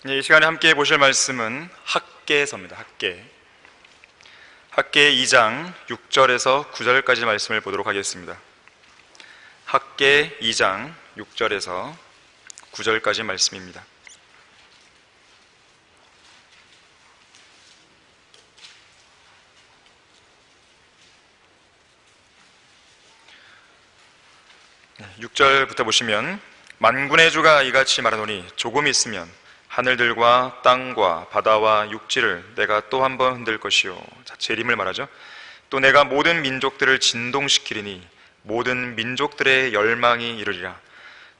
이 시간에 함께 보실 말씀은 학개서입니다. 학개 2장 6절에서 9절까지 말씀을 보도록 하겠습니다. 학개 2장 6절에서 9절까지 말씀입니다. 네, 6절부터 보시면 만군의 주가 이같이 말하노니 조금 있으면 하늘들과 땅과 바다와 육지를 내가 또 한 번 흔들 것이요. 자, 재림을 말하죠. 또 내가 모든 민족들을 진동시키리니 모든 민족들의 열망이 이르리라.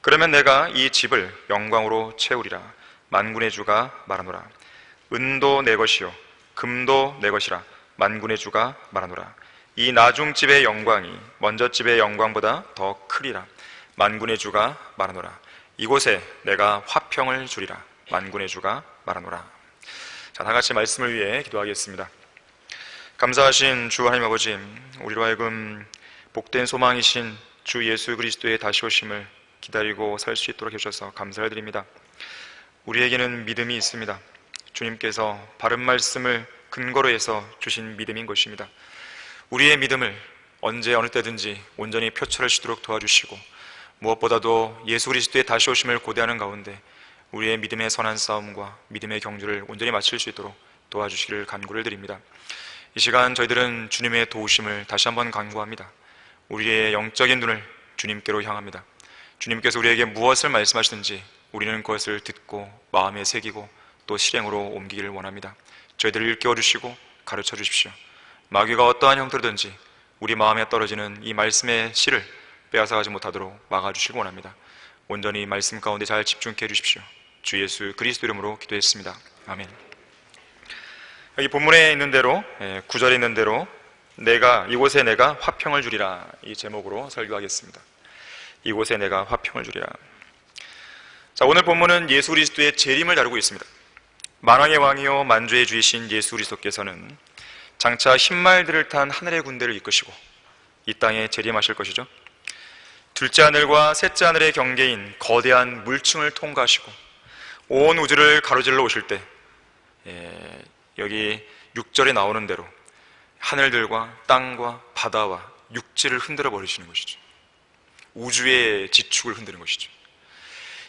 그러면 내가 이 집을 영광으로 채우리라. 만군의 주가 말하노라. 은도 내 것이요 금도 내 것이라. 만군의 주가 말하노라. 이 나중집의 영광이 먼저 집의 영광보다 더 크리라. 만군의 주가 말하노라. 이곳에 내가 화평을 주리라. 만군의 주가 말하노라. 자, 다같이 말씀을 위해 기도하겠습니다. 감사하신 주 하나님 아버지, 우리로 하여금 복된 소망이신 주 예수 그리스도의 다시 오심을 기다리고 살 수 있도록 해주셔서 감사를 드립니다. 우리에게는 믿음이 있습니다. 주님께서 바른 말씀을 근거로 해서 주신 믿음인 것입니다. 우리의 믿음을 언제 어느 때든지 온전히 표출할 수 있도록 도와주시고, 무엇보다도 예수 그리스도의 다시 오심을 고대하는 가운데 우리의 믿음의 선한 싸움과 믿음의 경주를 온전히 마칠 수 있도록 도와주시기를 간구를 드립니다. 이 시간 저희들은 주님의 도우심을 다시 한번 간구합니다. 우리의 영적인 눈을 주님께로 향합니다. 주님께서 우리에게 무엇을 말씀하시든지 우리는 그것을 듣고 마음에 새기고 또 실행으로 옮기기를 원합니다. 저희들을 일깨워 주시고 가르쳐 주십시오. 마귀가 어떠한 형태로든지 우리 마음에 떨어지는 이 말씀의 씨를 빼앗아가지 못하도록 막아주시기 원합니다. 온전히 말씀 가운데 잘 집중케 해주십시오. 주 예수 그리스도 이름으로 기도했습니다. 아멘. 여기 본문에 있는 대로 9절에 있는 대로 이곳에 내가 화평을 주리라, 이 제목으로 설교하겠습니다. 이곳에 내가 화평을 주리라. 자, 오늘 본문은 예수 그리스도의 재림을 다루고 있습니다. 만왕의 왕이요 만주의 주이신 예수 그리스도께서는 장차 흰말들을 탄 하늘의 군대를 이끄시고 이 땅에 재림하실 것이죠. 둘째 하늘과 셋째 하늘의 경계인 거대한 물층을 통과하시고 온 우주를 가로질러 오실 때, 여기 6절에 나오는 대로 하늘들과 땅과 바다와 육지를 흔들어 버리시는 것이죠. 우주의 지축을 흔드는 것이죠.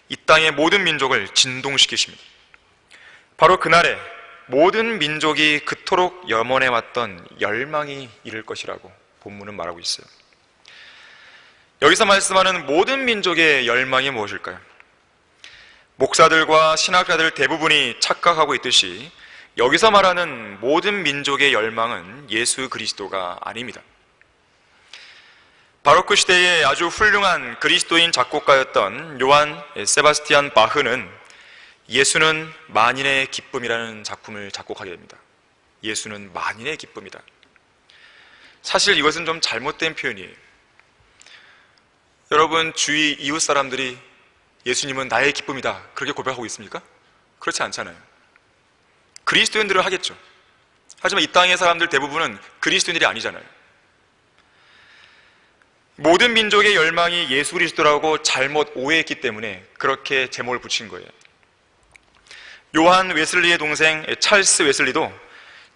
이 땅의 모든 민족을 진동시키십니다. 바로 그날에 모든 민족이 그토록 염원해왔던 열망이 이를 것이라고 본문은 말하고 있어요. 여기서 말씀하는 모든 민족의 열망이 무엇일까요? 목사들과 신학자들 대부분이 착각하고 있듯이 여기서 말하는 모든 민족의 열망은 예수 그리스도가 아닙니다. 바로크 시대에 아주 훌륭한 그리스도인 작곡가였던 요한 세바스티안 바흐는 예수는 만인의 기쁨이라는 작품을 작곡하게 됩니다. 예수는 만인의 기쁨이다. 사실 이것은 좀 잘못된 표현이에요. 여러분 주위 이웃 사람들이 예수님은 나의 기쁨이다 그렇게 고백하고 있습니까? 그렇지 않잖아요. 그리스도인들은 하겠죠. 하지만 이 땅의 사람들 대부분은 그리스도인들이 아니잖아요. 모든 민족의 열망이 예수 그리스도라고 잘못 오해했기 때문에 그렇게 제목을 붙인 거예요. 요한 웨슬리의 동생 찰스 웨슬리도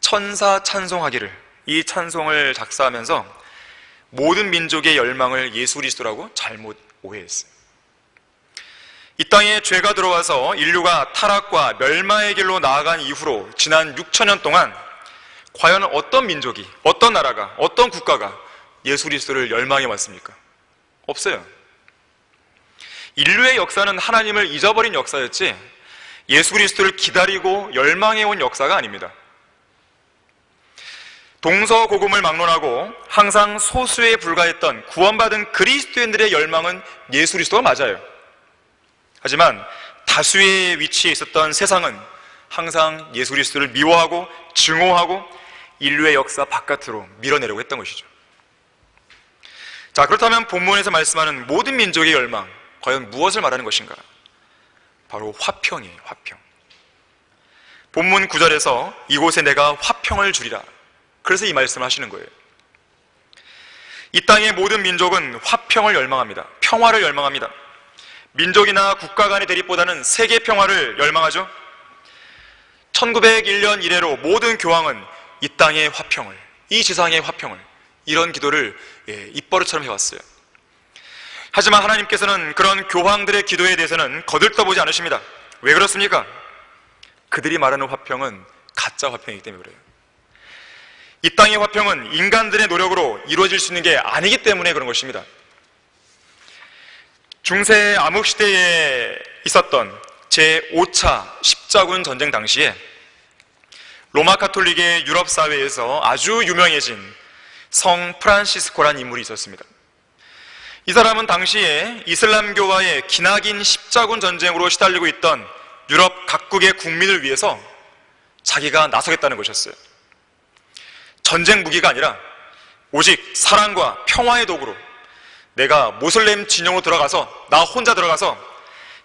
천사 찬송하기를, 이 찬송을 작사하면서 모든 민족의 열망을 예수 그리스도라고 잘못 오해했어요. 이 땅에 죄가 들어와서 인류가 타락과 멸망의 길로 나아간 이후로 지난 6천년 동안 과연 어떤 민족이, 어떤 나라가, 어떤 국가가 예수 그리스도를 열망해 왔습니까? 없어요. 인류의 역사는 하나님을 잊어버린 역사였지 예수 그리스도를 기다리고 열망해 온 역사가 아닙니다. 동서고금을 막론하고 항상 소수에 불과했던 구원받은 그리스도인들의 열망은 예수 그리스도가 맞아요. 하지만 다수의 위치에 있었던 세상은 항상 예수 그리스도를 미워하고 증오하고 인류의 역사 바깥으로 밀어내려고 했던 것이죠. 자, 그렇다면 본문에서 말씀하는 모든 민족의 열망, 과연 무엇을 말하는 것인가? 바로 화평이에요. 화평. 본문 9절에서 이곳에 내가 화평을 주리라, 그래서 이 말씀을 하시는 거예요. 이 땅의 모든 민족은 화평을 열망합니다. 평화를 열망합니다. 민족이나 국가 간의 대립보다는 세계 평화를 열망하죠. 1901년 이래로 모든 교황은 이 땅의 화평을, 이 지상의 화평을, 이런 기도를 입버릇처럼 해왔어요. 하지만 하나님께서는 그런 교황들의 기도에 대해서는 거들떠보지 않으십니다. 왜 그렇습니까? 그들이 말하는 화평은 가짜 화평이기 때문에 그래요. 이 땅의 화평은 인간들의 노력으로 이루어질 수 있는 게 아니기 때문에 그런 것입니다. 중세 암흑시대에 있었던 제5차 십자군 전쟁 당시에 로마 가톨릭의 유럽 사회에서 아주 유명해진 성 프란시스코라는 인물이 있었습니다. 이 사람은 당시에 이슬람교와의 기나긴 십자군 전쟁으로 시달리고 있던 유럽 각국의 국민을 위해서 자기가 나서겠다는 것이었어요. 전쟁 무기가 아니라 오직 사랑과 평화의 도구로 내가 모슬렘 진영으로 들어가서, 나 혼자 들어가서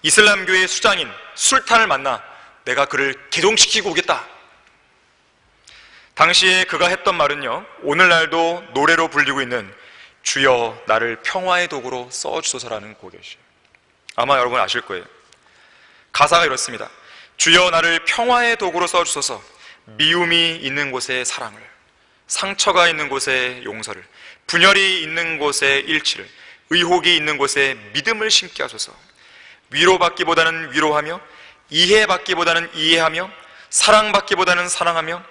이슬람교의 수장인 술탄을 만나 내가 그를 개종시키고 오겠다. 당시에 그가 했던 말은요, 오늘날도 노래로 불리고 있는 주여 나를 평화의 도구로 써주소서라는 곡이었어요. 아마 여러분 아실 거예요. 가사가 이렇습니다. 주여 나를 평화의 도구로 써주소서. 미움이 있는 곳에 사랑을, 상처가 있는 곳에 용서를, 분열이 있는 곳에 일치를, 의혹이 있는 곳에 믿음을 심게 하소서. 위로받기보다는 위로하며, 이해받기보다는 이해하며, 사랑받기보다는 사랑하며,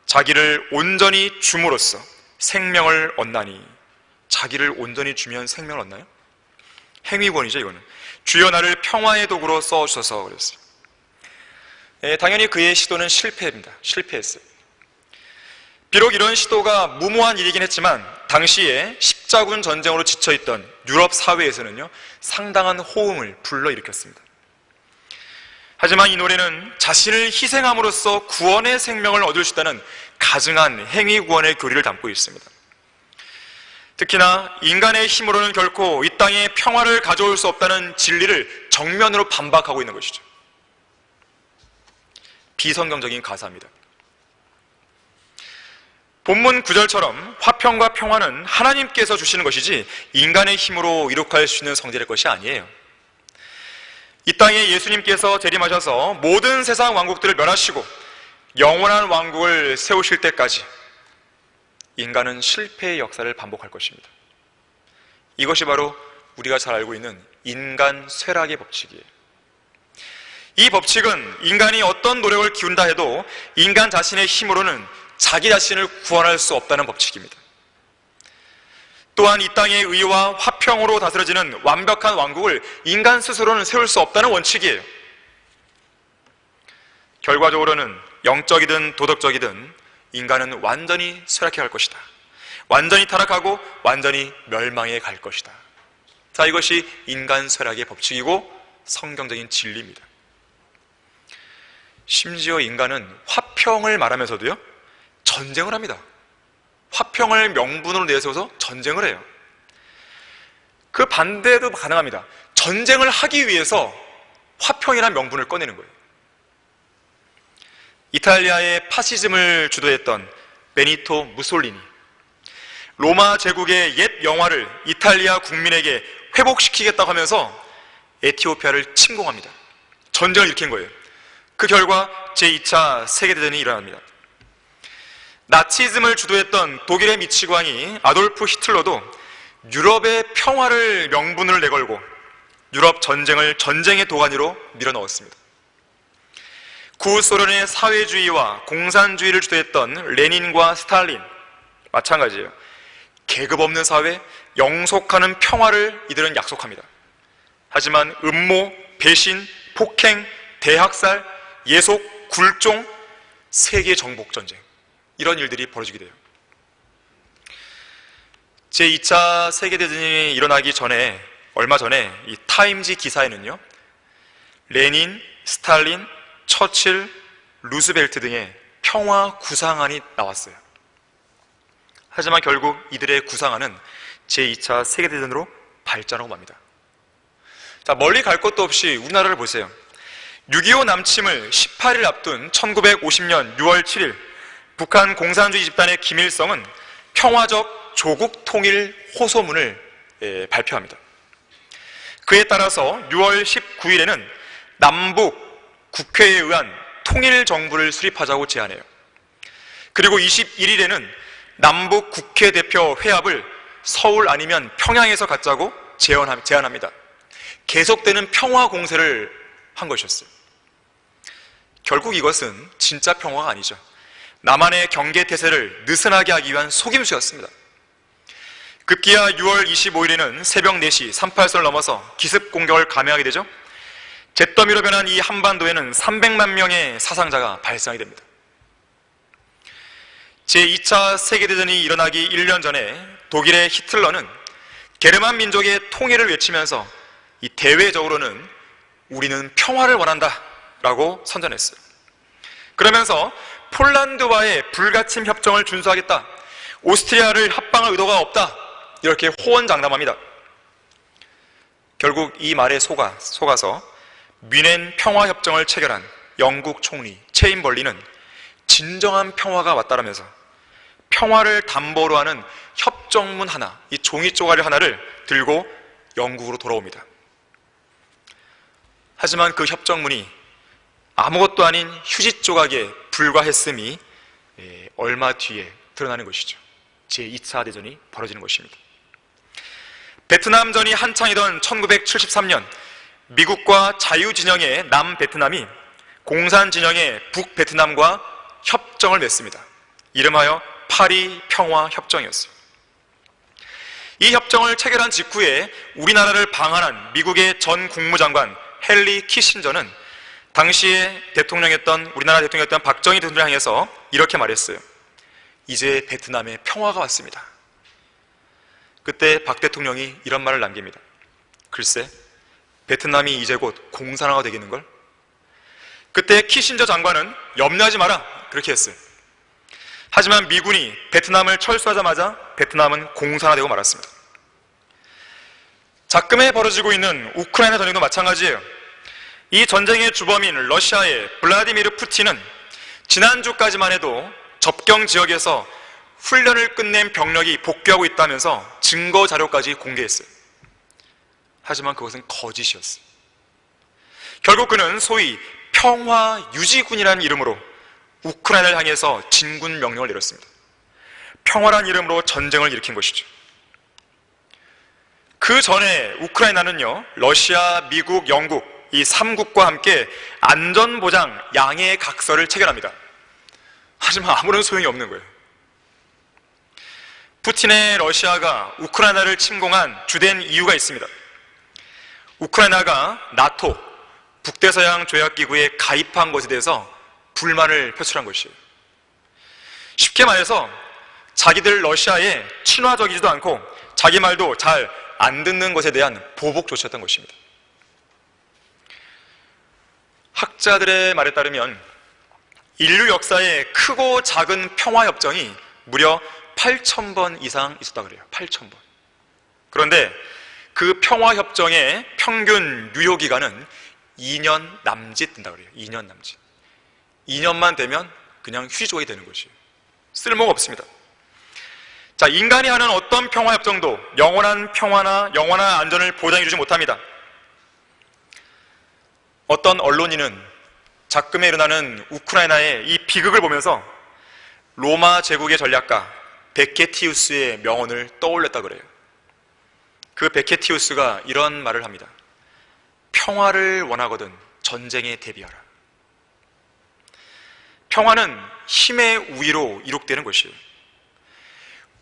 자기를 온전히 줌으로써 생명을 얻나니. 자기를 온전히 주면 생명을 얻나요? 행위권이죠, 이거는. 주여 나를 평화의 도구로 써주셔서 그랬어요. 당연히 그의 시도는 실패했어요. 비록 이런 시도가 무모한 일이긴 했지만 당시에 십자군 전쟁으로 지쳐있던 유럽 사회에서는요, 상당한 호응을 불러일으켰습니다. 하지만 이 노래는 자신을 희생함으로써 구원의 생명을 얻을 수 있다는 가증한 행위 구원의 교리를 담고 있습니다. 특히나 인간의 힘으로는 결코 이 땅에 평화를 가져올 수 없다는 진리를 정면으로 반박하고 있는 것이죠. 비성경적인 가사입니다. 본문 9절처럼 화평과 평화는 하나님께서 주시는 것이지 인간의 힘으로 이룩할 수 있는 성질의 것이 아니에요. 이 땅에 예수님께서 재림하셔서 모든 세상 왕국들을 멸하시고 영원한 왕국을 세우실 때까지 인간은 실패의 역사를 반복할 것입니다. 이것이 바로 우리가 잘 알고 있는 인간 쇠락의 법칙이에요. 이 법칙은 인간이 어떤 노력을 기운다 해도 인간 자신의 힘으로는 자기 자신을 구원할 수 없다는 법칙입니다. 또한 이 땅의 의와 화평으로 다스려지는 완벽한 왕국을 인간 스스로는 세울 수 없다는 원칙이에요. 결과적으로는 영적이든 도덕적이든 인간은 완전히 쇠락해 갈 것이다. 완전히 타락하고 완전히 멸망해 갈 것이다. 자, 이것이 인간 쇠락의 법칙이고 성경적인 진리입니다. 심지어 인간은 화평을 말하면서도요, 전쟁을 합니다. 화평을 명분으로 내세워서 전쟁을 해요. 그 반대도 가능합니다. 전쟁을 하기 위해서 화평이라는 명분을 꺼내는 거예요. 이탈리아의 파시즘을 주도했던 베니토 무솔리니, 로마 제국의 옛 영화를 이탈리아 국민에게 회복시키겠다고 하면서 에티오피아를 침공합니다. 전쟁을 일으킨 거예요. 그 결과 제2차 세계대전이 일어납니다. 나치즘을 주도했던 독일의 미치광이 아돌프 히틀러도 유럽의 평화를 명분을 내걸고 유럽 전쟁을 전쟁의 도가니로 밀어넣었습니다. 구소련의 사회주의와 공산주의를 주도했던 레닌과 스탈린, 마찬가지예요. 계급 없는 사회, 영속하는 평화를 이들은 약속합니다. 하지만 음모, 배신, 폭행, 대학살, 예속, 굴종, 세계 정복 전쟁, 이런 일들이 벌어지게 돼요. 제2차 세계대전이 일어나기 전에, 얼마 전에 이 타임지 기사에는요, 레닌, 스탈린, 처칠, 루스벨트 등의 평화 구상안이 나왔어요. 하지만 결국 이들의 구상안은 제2차 세계대전으로 발전하고 맙니다. 자, 멀리 갈 것도 없이 우리나라를 보세요. 6.25 남침을 18일 앞둔 1950년 6월 7일 북한 공산주의 집단의 김일성은 평화적 조국 통일 호소문을 발표합니다. 그에 따라서 6월 19일에는 남북 국회에 의한 통일 정부를 수립하자고 제안해요. 그리고 21일에는 남북 국회 대표 회합을 서울 아니면 평양에서 갖자고 제안합니다. 계속되는 평화 공세를 한 것이었어요. 결국 이것은 진짜 평화가 아니죠. 남한의 경계 태세를 느슨하게 하기 위한 속임수였습니다. 급기야 6월 25일에는 새벽 4시 38선을 넘어서 기습 공격을 감행하게 되죠. 잿더미로 변한 이 한반도에는 300만 명의 사상자가 발생하게 됩니다. 제2차 세계대전이 일어나기 1년 전에 독일의 히틀러는 게르만 민족의 통일을 외치면서 이 대외적으로는 우리는 평화를 원한다 라고 선전했어요. 그러면서 폴란드와의 불가침 협정을 준수하겠다, 오스트리아를 합방할 의도가 없다, 이렇게 호언장담합니다. 결국 이 말에 속아서 뮌헨 평화협정을 체결한 영국 총리 체인벌린은 진정한 평화가 왔다라면서 평화를 담보로 하는 협정문 하나, 이 종이 쪼가리 하나를 들고 영국으로 돌아옵니다. 하지만 그 협정문이 아무것도 아닌 휴지 조각에 불과했음이 얼마 뒤에 드러나는 것이죠. 제2차 대전이 벌어지는 것입니다. 베트남전이 한창이던 1973년 미국과 자유진영의 남베트남이 공산진영의 북베트남과 협정을 맺습니다. 이름하여 파리 평화협정이었어요. 이 협정을 체결한 직후에 우리나라를 방한한 미국의 전 국무장관 헨리 키신저는 당시에 우리나라 대통령이었던 박정희 대통령을 향해서 이렇게 말했어요. 이제 베트남에 평화가 왔습니다. 그때 박 대통령이 이런 말을 남깁니다. 글쎄, 베트남이 이제 곧 공산화가 되겠는걸? 그때 키신저 장관은 염려하지 마라, 그렇게 했어요. 하지만 미군이 베트남을 철수하자마자 베트남은 공산화되고 말았습니다. 작금에 벌어지고 있는 우크라이나 전쟁도 마찬가지예요. 이 전쟁의 주범인 러시아의 블라디미르 푸틴은 지난주까지만 해도 접경 지역에서 훈련을 끝낸 병력이 복귀하고 있다면서 증거 자료까지 공개했어요. 하지만 그것은 거짓이었어요. 결국 그는 소위 평화유지군이라는 이름으로 우크라이나를 향해서 진군 명령을 내렸습니다. 평화란 이름으로 전쟁을 일으킨 것이죠. 그 전에 우크라이나는요, 러시아, 미국, 영국 이 3국과 함께 안전보장 양해 각서를 체결합니다. 하지만 아무런 소용이 없는 거예요. 푸틴의 러시아가 우크라이나를 침공한 주된 이유가 있습니다. 우크라이나가 나토, 북대서양 조약기구에 가입한 것에 대해서 불만을 표출한 것이에요. 쉽게 말해서 자기들 러시아에 친화적이지도 않고 자기 말도 잘 안 듣는 것에 대한 보복 조치였던 것입니다. 학자들의 말에 따르면 인류 역사에 크고 작은 평화협정이 무려 8,000번 이상 있었다고 그래요. 8,000번. 그런데 그 평화협정의 평균 유효기간은 2년 남짓 된다고 그래요. 2년 남짓. 2년만 되면 그냥 휴지조각이 되는 것이에요. 쓸모가 없습니다. 자, 인간이 하는 어떤 평화협정도 영원한 평화나 영원한 안전을 보장해주지 못합니다. 어떤 언론인은 작금에 일어나는 우크라이나의 이 비극을 보면서 로마 제국의 전략가 베케티우스의 명언을 떠올렸다 그래요. 그 베케티우스가 이런 말을 합니다. 평화를 원하거든 전쟁에 대비하라. 평화는 힘의 우위로 이룩되는 것이에요.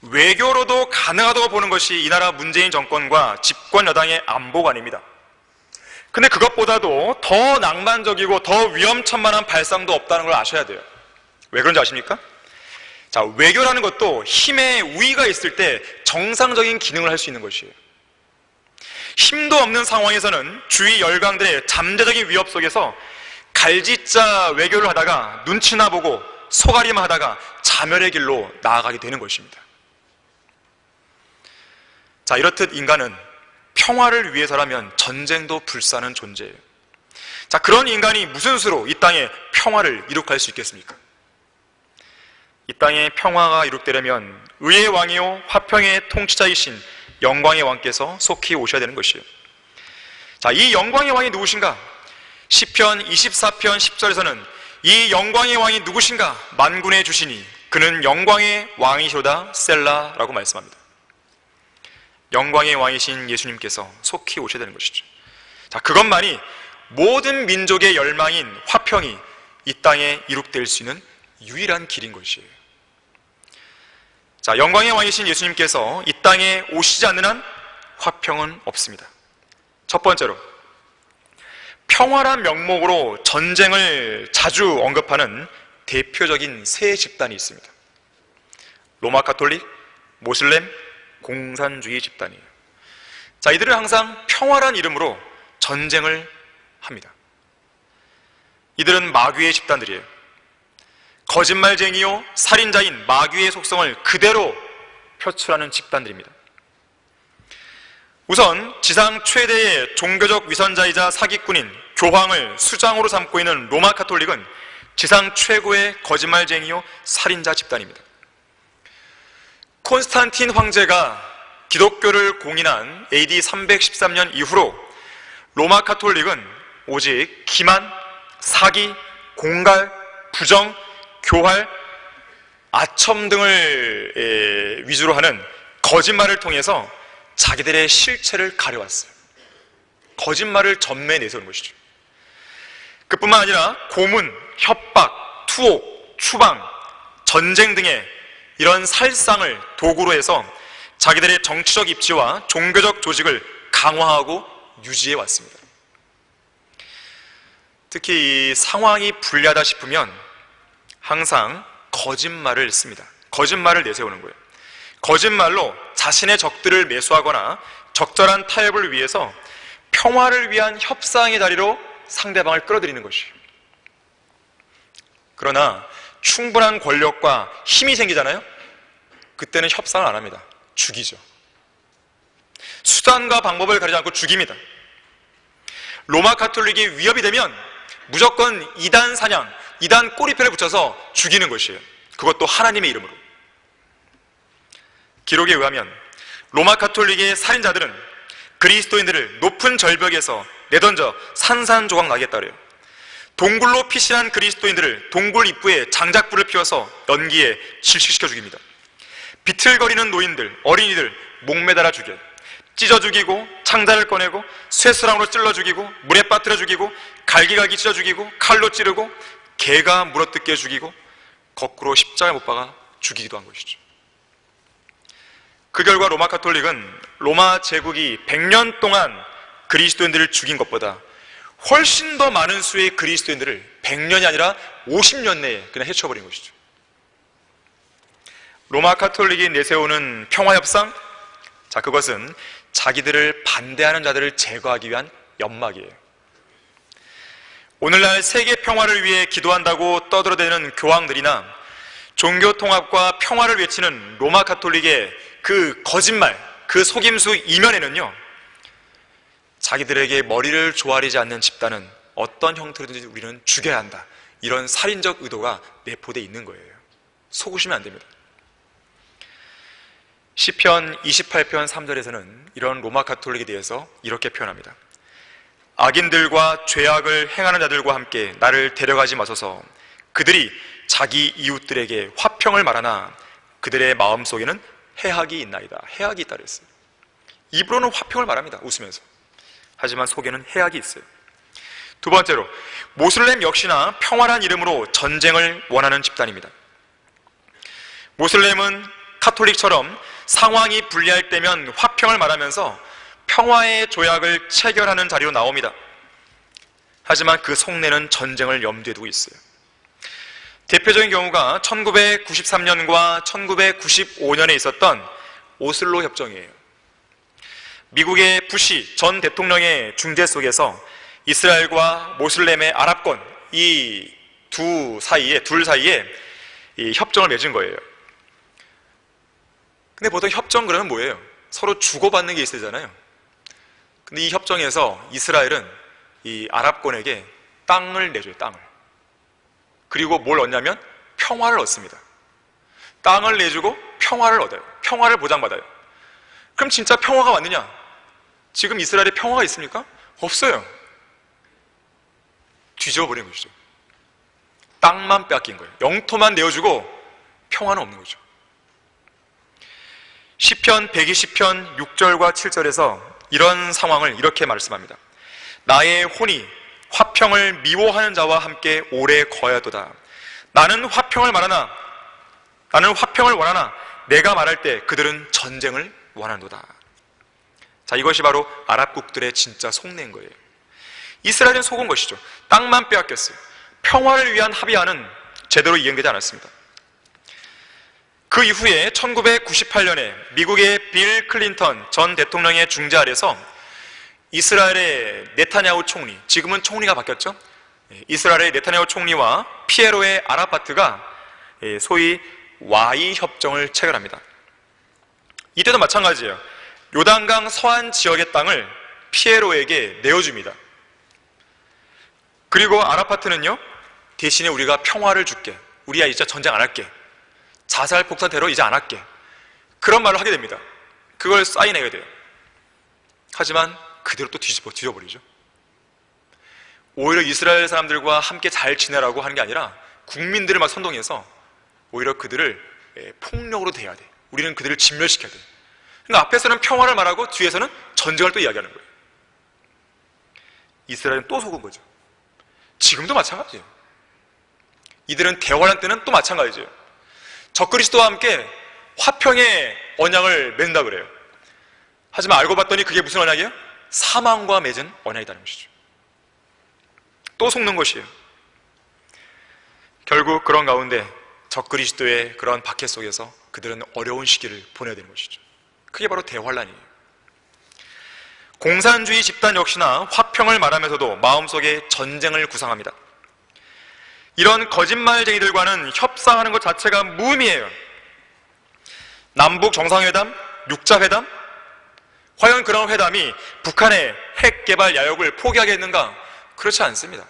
외교로도 가능하다고 보는 것이 이 나라 문재인 정권과 집권 여당의 안보관입니다. 근데 그것보다도 더 낭만적이고 더 위험천만한 발상도 없다는 걸 아셔야 돼요. 왜 그런지 아십니까? 자, 외교라는 것도 힘의 우위가 있을 때 정상적인 기능을 할 수 있는 것이에요. 힘도 없는 상황에서는 주위 열강들의 잠재적인 위협 속에서 갈짓자 외교를 하다가 눈치나 보고 속앓이만 하다가 자멸의 길로 나아가게 되는 것입니다. 자, 이렇듯 인간은 평화를 위해서라면 전쟁도 불사하는 존재예요. 자, 그런 인간이 무슨 수로 이 땅에 평화를 이룩할 수 있겠습니까? 이 땅에 평화가 이룩되려면 의의 왕이요 화평의 통치자이신 영광의 왕께서 속히 오셔야 되는 것이에요. 자, 이 영광의 왕이 누구신가? 시편 24편 10절에서는 이 영광의 왕이 누구신가? 만군의 주시니 그는 영광의 왕이시로다 셀라라고 말씀합니다. 영광의 왕이신 예수님께서 속히 오셔야 되는 것이죠. 자, 그것만이 모든 민족의 열망인 화평이 이 땅에 이룩될 수 있는 유일한 길인 것이에요. 자, 영광의 왕이신 예수님께서 이 땅에 오시지 않는 한 화평은 없습니다. 첫 번째로, 평화란 명목으로 전쟁을 자주 언급하는 대표적인 세 집단이 있습니다. 로마 가톨릭, 모슬렘, 공산주의 집단이에요. 자, 이들은 항상 평화란 이름으로 전쟁을 합니다. 이들은 마귀의 집단들이에요. 거짓말쟁이요 살인자인 마귀의 속성을 그대로 표출하는 집단들입니다. 우선 지상 최대의 종교적 위선자이자 사기꾼인 교황을 수장으로 삼고 있는 로마 가톨릭은 지상 최고의 거짓말쟁이요 살인자 집단입니다. 콘스탄틴 황제가 기독교를 공인한 AD 313년 이후로 로마 가톨릭은 오직 기만, 사기, 공갈, 부정, 교활, 아첨 등을 위주로 하는 거짓말을 통해서 자기들의 실체를 가려왔어요. 거짓말을 전매에 내세우는 것이죠. 그뿐만 아니라 고문, 협박, 투옥, 추방, 전쟁 등의 이런 살상을 도구로 해서 자기들의 정치적 입지와 종교적 조직을 강화하고 유지해 왔습니다. 특히 이 상황이 불리하다 싶으면 항상 거짓말을 씁니다. 거짓말을 내세우는 거예요. 거짓말로 자신의 적들을 매수하거나 적절한 타협을 위해서 평화를 위한 협상의 자리로 상대방을 끌어들이는 것이에요. 그러나 충분한 권력과 힘이 생기잖아요? 그때는 협상을 안 합니다. 죽이죠. 수단과 방법을 가리지 않고 죽입니다. 로마 가톨릭이 위협이 되면 무조건 이단 사냥, 이단 꼬리표를 붙여서 죽이는 것이에요. 그것도 하나님의 이름으로. 기록에 의하면 로마 가톨릭의 살인자들은 그리스도인들을 높은 절벽에서 내던져 산산조각 나게 했다래요. 동굴로 피신한 그리스도인들을 동굴 입구에 장작불을 피워서 연기에 질식시켜 죽입니다. 비틀거리는 노인들, 어린이들 목매달아 죽여요. 찢어 죽이고 창자를 꺼내고 쇠수랑으로 찔러 죽이고 물에 빠뜨려 죽이고 갈기갈기 찢어 죽이고 칼로 찌르고 개가 물어뜯게 죽이고 거꾸로 십자가에 못 박아 죽이기도 한 것이죠. 그 결과 로마 가톨릭은 로마 제국이 100년 동안 그리스도인들을 죽인 것보다 훨씬 더 많은 수의 그리스도인들을 100년이 아니라 50년 내에 그냥 해쳐버린 것이죠. 로마 가톨릭이 내세우는 평화협상, 자, 그것은 자기들을 반대하는 자들을 제거하기 위한 연막이에요. 오늘날 세계 평화를 위해 기도한다고 떠들어대는 교황들이나 종교 통합과 평화를 외치는 로마 가톨릭의 그 거짓말, 그 속임수 이면에는요, 자기들에게 머리를 조아리지 않는 집단은 어떤 형태로든지 우리는 죽여야 한다, 이런 살인적 의도가 내포되어 있는 거예요. 속으시면 안 됩니다. 시편 28편 3절에서는 이런 로마 가톨릭에 대해서 이렇게 표현합니다. 악인들과 죄악을 행하는 자들과 함께 나를 데려가지 마소서. 그들이 자기 이웃들에게 화평을 말하나 그들의 마음속에는 해악이 있나이다. 해악이 있다 그랬어요. 입으로는 화평을 말합니다. 웃으면서. 하지만 속에는 해악이 있어요. 두 번째로, 모슬렘 역시나 평화란 이름으로 전쟁을 원하는 집단입니다. 모슬렘은 카톨릭처럼 상황이 불리할 때면 화평을 말하면서 평화의 조약을 체결하는 자리로 나옵니다. 하지만 그 속내는 전쟁을 염두에 두고 있어요. 대표적인 경우가 1993년과 1995년에 있었던 오슬로 협정이에요. 미국의 부시 전 대통령의 중재 속에서 이스라엘과 모슬렘의 아랍권, 이 둘 사이에 이 협정을 맺은 거예요. 근데 보통 협정 그러면 뭐예요? 서로 주고받는 게 있어야 되잖아요. 근데 이 협정에서 이스라엘은 이 아랍권에게 땅을 내줘요, 땅을. 그리고 뭘 얻냐면 평화를 얻습니다. 땅을 내주고 평화를 얻어요. 평화를 보장받아요. 그럼 진짜 평화가 왔느냐? 지금 이스라엘에 평화가 있습니까? 없어요. 뒤집어버린 것이죠. 땅만 빼앗긴 거예요. 영토만 내어주고 평화는 없는 거죠. 시편 120편 6절과 7절에서 이런 상황을 이렇게 말씀합니다. 나의 혼이 화평을 미워하는 자와 함께 오래 거하도다. 나는 화평을 원하나 내가 말할 때 그들은 전쟁을 원하노다. 자, 이것이 바로 아랍국들의 진짜 속내인 거예요. 이스라엘은 속은 것이죠. 땅만 빼앗겼어요. 평화를 위한 합의안은 제대로 이행되지 않았습니다. 그 이후에 1998년에 미국의 빌 클린턴 전 대통령의 중재 아래서 이스라엘의 네타냐후 총리, 지금은 총리가 바뀌었죠. 이스라엘의 네타냐후 총리와 피에로의 아라파트가 소위 와이 협정을 체결합니다. 이때도 마찬가지예요. 요단강 서안 지역의 땅을 피에로에게 내어줍니다. 그리고 아라파트는요, 대신에 우리가 평화를 줄게, 우리야 이제 전쟁 안 할게, 자살 폭탄 테러 이제 안 할게, 그런 말을 하게 됩니다. 그걸 사인해야 돼요. 하지만 그대로 또 뒤져버리죠. 오히려 이스라엘 사람들과 함께 잘 지내라고 하는 게 아니라 국민들을 막 선동해서 오히려 그들을 폭력으로 대해야 돼. 우리는 그들을 진멸시켜야 돼. 그러니까 앞에서는 평화를 말하고 뒤에서는 전쟁을 또 이야기하는 거예요. 이스라엘은 또 속은 거죠. 지금도 마찬가지예요. 이들은 대환란 때는 또 마찬가지예요. 적그리스도와 함께 화평의 언약을 맺는다 그래요. 하지만 알고 봤더니 그게 무슨 언약이에요? 사망과 맺은 언약이라는 것이죠. 또 속는 것이에요. 결국 그런 가운데 적그리스도의 그런 박해 속에서 그들은 어려운 시기를 보내야 되는 것이죠. 그게 바로 대환란이에요. 공산주의 집단 역시나 화평을 말하면서도 마음속에 전쟁을 구상합니다. 이런 거짓말쟁이들과는 협상하는 것 자체가 무의미해요. 남북 정상회담, 육자회담, 과연 그런 회담이 북한의 핵 개발 야욕을 포기하겠는가? 그렇지 않습니다.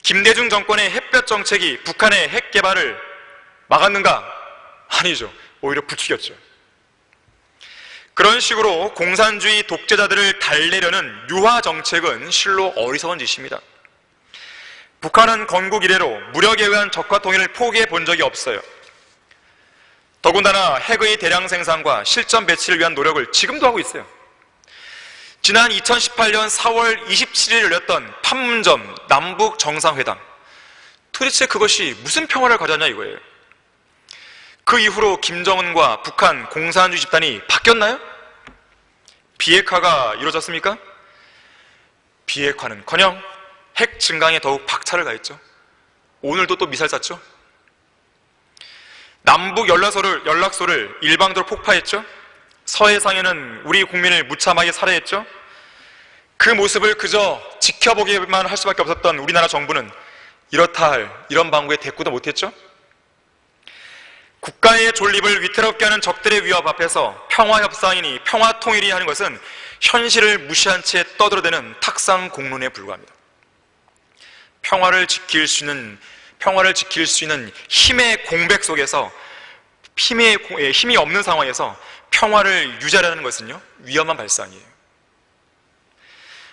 김대중 정권의 햇볕 정책이 북한의 핵 개발을 막았는가? 아니죠. 오히려 부추겼죠. 그런 식으로 공산주의 독재자들을 달래려는 유화 정책은 실로 어리석은 짓입니다. 북한은 건국 이래로 무력에 의한 적화 통일을 포기해 본 적이 없어요. 더군다나 핵의 대량 생산과 실전 배치를 위한 노력을 지금도 하고 있어요. 지난 2018년 4월 27일 열렸던 판문점 남북 정상회담, 도대체 그것이 무슨 평화를 가져왔냐 이거예요. 그 이후로 김정은과 북한 공산주의 집단이 바뀌었나요? 비핵화가 이루어졌습니까? 비핵화는커녕 핵 증강에 더욱 박차를 가했죠. 오늘도 또 미사일 쐈죠. 남북 연락소를 일방적으로 폭파했죠. 서해상에는 우리 국민을 무참하게 살해했죠. 그 모습을 그저 지켜보기만 할 수밖에 없었던 우리나라 정부는 이렇다 할 이런 방구에 대꾸도 못했죠. 국가의 존립을 위태롭게 하는 적들의 위협 앞에서 평화협상이니 평화통일이 하는 것은 현실을 무시한 채 떠들어대는 탁상 공론에 불과합니다. 평화를 지킬 수 있는 힘의 공백 속에서 힘이 없는 상황에서 평화를 유지하려는 것은요, 위험한 발상이에요.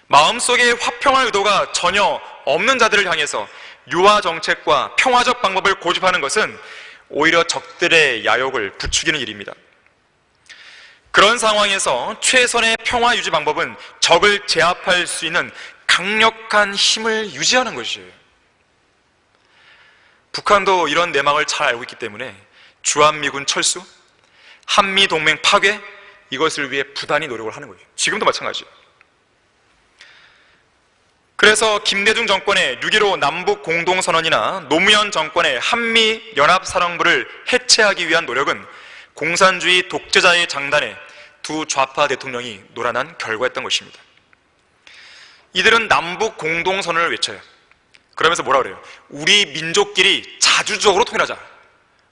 마음속에 화평할 의도가 전혀 없는 자들을 향해서 유화 정책과 평화적 방법을 고집하는 것은 오히려 적들의 야욕을 부추기는 일입니다. 그런 상황에서 최선의 평화 유지 방법은 적을 제압할 수 있는 강력한 힘을 유지하는 것이에요. 북한도 이런 내막을 잘 알고 있기 때문에 주한미군 철수, 한미동맹 파괴, 이것을 위해 부단히 노력을 하는 거예요. 지금도 마찬가지예요. 그래서 김대중 정권의 6.15 남북 공동선언이나 노무현 정권의 한미연합사령부를 해체하기 위한 노력은 공산주의 독재자의 장단에 두 좌파 대통령이 노란한 결과였던 것입니다. 이들은 남북 공동선언을 외쳐요. 그러면서 뭐라 그래요? 우리 민족끼리 자주적으로 통일하자.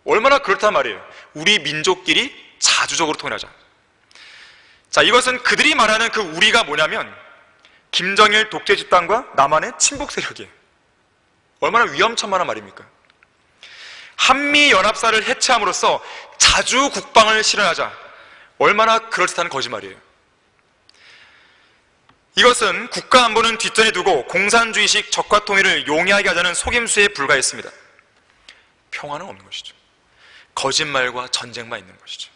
얼마나 그렇단 말이에요. 우리 민족끼리 자주적으로 통일하자. 자, 이것은 그들이 말하는 그 우리가 뭐냐면 김정일 독재 집단과 남한의 친북 세력이에요. 얼마나 위험천만한 말입니까? 한미연합사를 해체함으로써 자주 국방을 실현하자. 얼마나 그럴듯한 거짓말이에요. 이것은 국가 안보는 뒷전에 두고 공산주의식 적화 통일을 용이하게 하자는 속임수에 불과했습니다. 평화는 없는 것이죠. 거짓말과 전쟁만 있는 것이죠.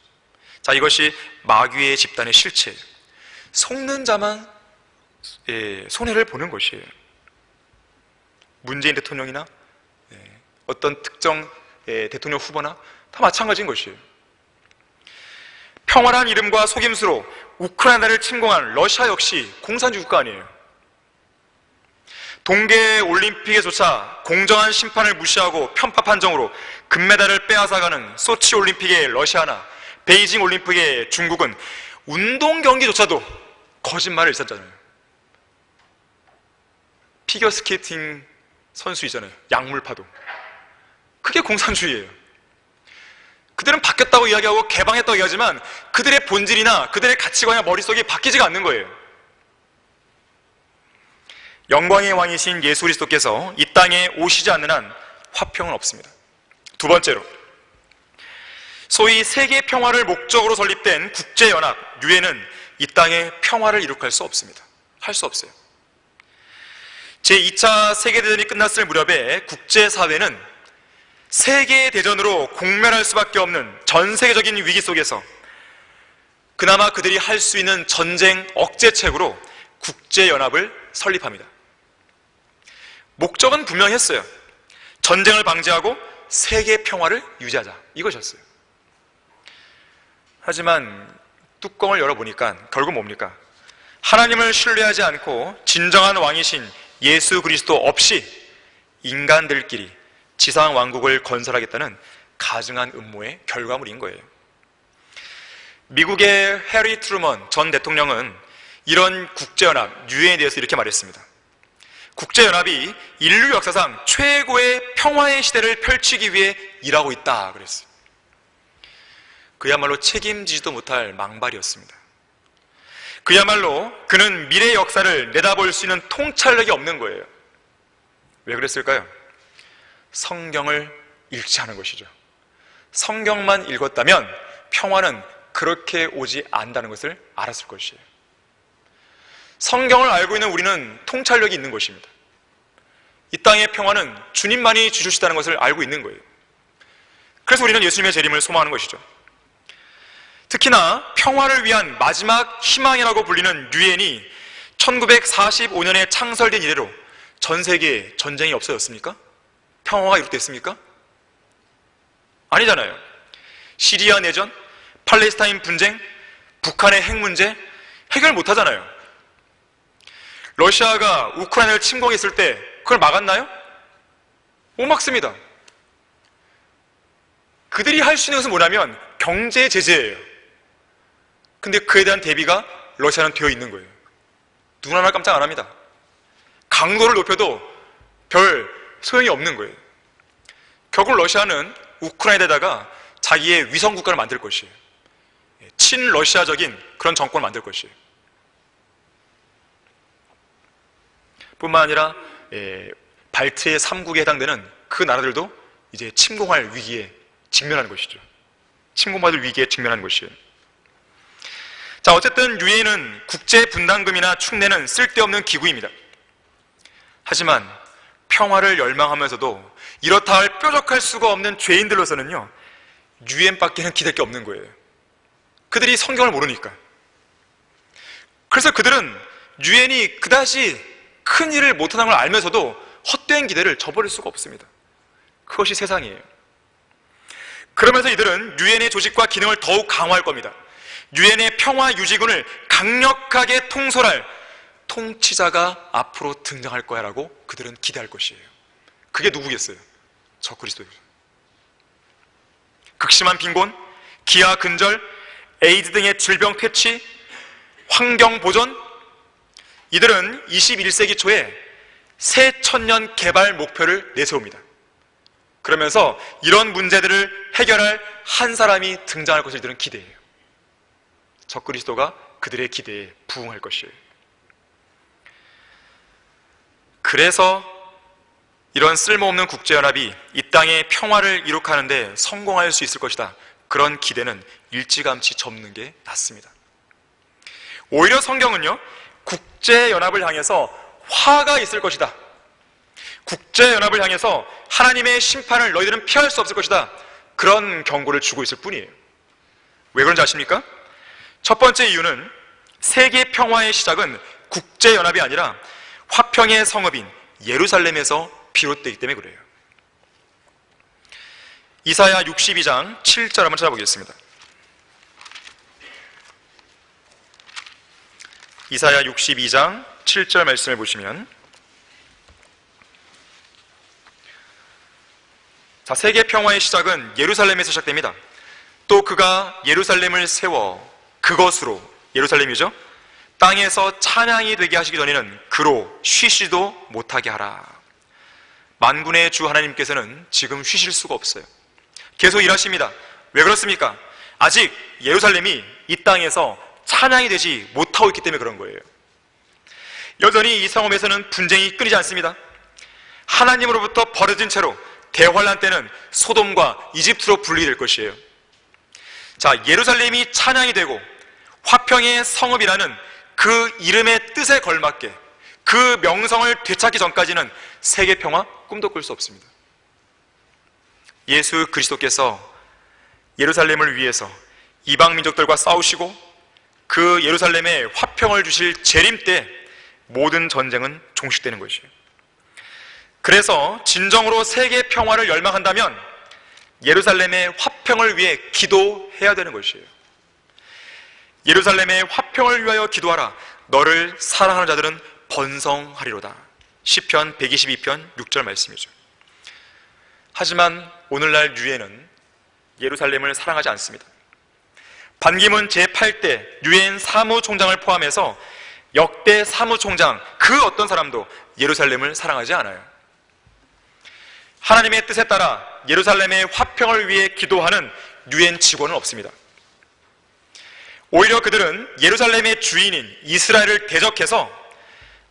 자, 이것이 마귀의 집단의 실체예요. 속는 자만 손해를 보는 것이에요. 문재인 대통령이나 어떤 특정 대통령 후보나 다 마찬가지인 것이에요. 평화란 이름과 속임수로 우크라이나를 침공한 러시아 역시 공산주의 국가 아니에요. 동계올림픽에조차 공정한 심판을 무시하고 편파 판정으로 금메달을 빼앗아가는 소치 올림픽의 러시아나 베이징 올림픽의 중국은 운동 경기조차도 거짓말을 일삼잖아요. 피겨스케이팅 선수 있잖아요. 약물파도. 그게 공산주의예요. 그들은 바뀌었다고 이야기하고 개방했다고 이야기하지만 그들의 본질이나 그들의 가치관이나 머릿속이 바뀌지가 않는 거예요. 영광의 왕이신 예수 그리스도께서 이 땅에 오시지 않는 한 화평은 없습니다. 두 번째로, 소위 세계 평화를 목적으로 설립된 국제연합 유엔은 이 땅에 평화를 이룩할 수 없습니다. 할 수 없어요. 제2차 세계대전이 끝났을 무렵에 국제사회는 세계대전으로 공멸할 수밖에 없는 전 세계적인 위기 속에서 그나마 그들이 할 수 있는 전쟁 억제책으로 국제연합을 설립합니다. 목적은 분명했어요. 전쟁을 방지하고 세계 평화를 유지하자, 이것이었어요. 하지만 뚜껑을 열어보니까 결국 뭡니까? 하나님을 신뢰하지 않고 진정한 왕이신 예수 그리스도 없이 인간들끼리 지상 왕국을 건설하겠다는 가증한 음모의 결과물인 거예요. 미국의 해리 트루먼 전 대통령은 이런 국제연합 유엔에 대해서 이렇게 말했습니다. 국제연합이 인류 역사상 최고의 평화의 시대를 펼치기 위해 일하고 있다 그랬어요. 그야말로 책임지지도 못할 망발이었습니다. 그야말로 그는 미래 역사를 내다볼 수 있는 통찰력이 없는 거예요. 왜 그랬을까요? 성경을 읽지 않은 것이죠. 성경만 읽었다면 평화는 그렇게 오지 않는다는 것을 알았을 것이에요. 성경을 알고 있는 우리는 통찰력이 있는 것입니다. 이 땅의 평화는 주님만이 주시다는 것을 알고 있는 거예요. 그래서 우리는 예수님의 재림을 소망하는 것이죠. 특히나 평화를 위한 마지막 희망이라고 불리는 유엔이 1945년에 창설된 이래로 전 세계에 전쟁이 없어졌습니까? 평화가 이룩됐습니까? 아니잖아요. 시리아 내전, 팔레스타인 분쟁, 북한의 핵 문제 해결 못하잖아요. 러시아가 우크라이나를 침공했을 때 그걸 막았나요? 못 막습니다. 그들이 할 수 있는 것은 뭐냐면 경제 제재예요. 근데 그에 대한 대비가 러시아는 되어 있는 거예요. 눈 하나 깜짝 안 합니다. 강도를 높여도 별 소용이 없는 거예요. 결국 러시아는 우크라이나에다가 자기의 위성 국가를 만들 것이에요. 친러시아적인 그런 정권을 만들 것이에요. 뿐만 아니라 발트의 3국에 해당되는 그 나라들도 이제 침공할 위기에 직면하는 것이죠. 침공받을 위기에 직면하는 것이에요. 자, 어쨌든 유엔은 국제 분담금이나 축내는 쓸데없는 기구입니다. 하지만 평화를 열망하면서도 이렇다 할 뾰족할 수가 없는 죄인들로서는요, 유엔밖에는 기댈 게 없는 거예요. 그들이 성경을 모르니까. 그래서 그들은 유엔이 그다지 큰 일을 못하는 걸 알면서도 헛된 기대를 저버릴 수가 없습니다. 그것이 세상이에요. 그러면서 이들은 유엔의 조직과 기능을 더욱 강화할 겁니다. 유엔의 평화 유지군을 강력하게 통솔할 통치자가 앞으로 등장할 거야 라고 그들은 기대할 것이에요. 그게 누구겠어요? 적그리스도예요. 극심한 빈곤, 기아 근절, 에이즈 등의 질병 퇴치, 환경 보존, 이들은 21세기 초에 새 천년 개발 목표를 내세웁니다. 그러면서 이런 문제들을 해결할 한 사람이 등장할 것을 이들은 기대해요. 적그리스도가 그들의 기대에 부응할 것이에요. 그래서 이런 쓸모없는 국제연합이 이 땅의 평화를 이룩하는데 성공할 수 있을 것이다, 그런 기대는 일찌감치 접는 게 낫습니다. 오히려 성경은요, 국제연합을 향해서 화가 있을 것이다. 국제연합을 향해서 하나님의 심판을 너희들은 피할 수 없을 것이다. 그런 경고를 주고 있을 뿐이에요. 왜 그런지 아십니까? 첫 번째 이유는 세계 평화의 시작은 국제연합이 아니라 화평의 성읍인 예루살렘에서 비롯되기 때문에 그래요. 이사야 62장 7절 한번 찾아보겠습니다. 이사야 62장 7절 말씀을 보시면, 자, 세계 평화의 시작은 예루살렘에서 시작됩니다. 또 그가 예루살렘을 세워 그것으로, 예루살렘이죠, 땅에서 찬양이 되게 하시기 전에는 그로 쉬지도 못하게 하라. 만군의 주 하나님께서는 지금 쉬실 수가 없어요. 계속 일하십니다. 왜 그렇습니까? 아직 예루살렘이 이 땅에서 찬양이 되지 못하고 있기 때문에 그런 거예요. 여전히 이 성읍에서는 분쟁이 끊이지 않습니다. 하나님으로부터 버려진 채로 대환란 때는 소돔과 이집트로 분리될 것이에요. 자, 예루살렘이 찬양이 되고 화평의 성읍이라는 그 이름의 뜻에 걸맞게 그 명성을 되찾기 전까지는 세계 평화 꿈도 꿀 수 없습니다. 예수 그리스도께서 예루살렘을 위해서 이방 민족들과 싸우시고 그 예루살렘에 화평을 주실 재림 때 모든 전쟁은 종식되는 것이에요. 그래서 진정으로 세계 평화를 열망한다면 예루살렘의 화평을 위해 기도해야 되는 것이에요. 예루살렘의 화평을 위하여 기도하라. 너를 사랑하는 자들은 번성하리로다. 시편 122편 6절 말씀이죠. 하지만 오늘날 유엔은 예루살렘을 사랑하지 않습니다. 반기문 제8대 유엔 사무총장을 포함해서 역대 사무총장 그 어떤 사람도 예루살렘을 사랑하지 않아요. 하나님의 뜻에 따라 예루살렘의 화평을 위해 기도하는 유엔 직원은 없습니다. 오히려 그들은 예루살렘의 주인인 이스라엘을 대적해서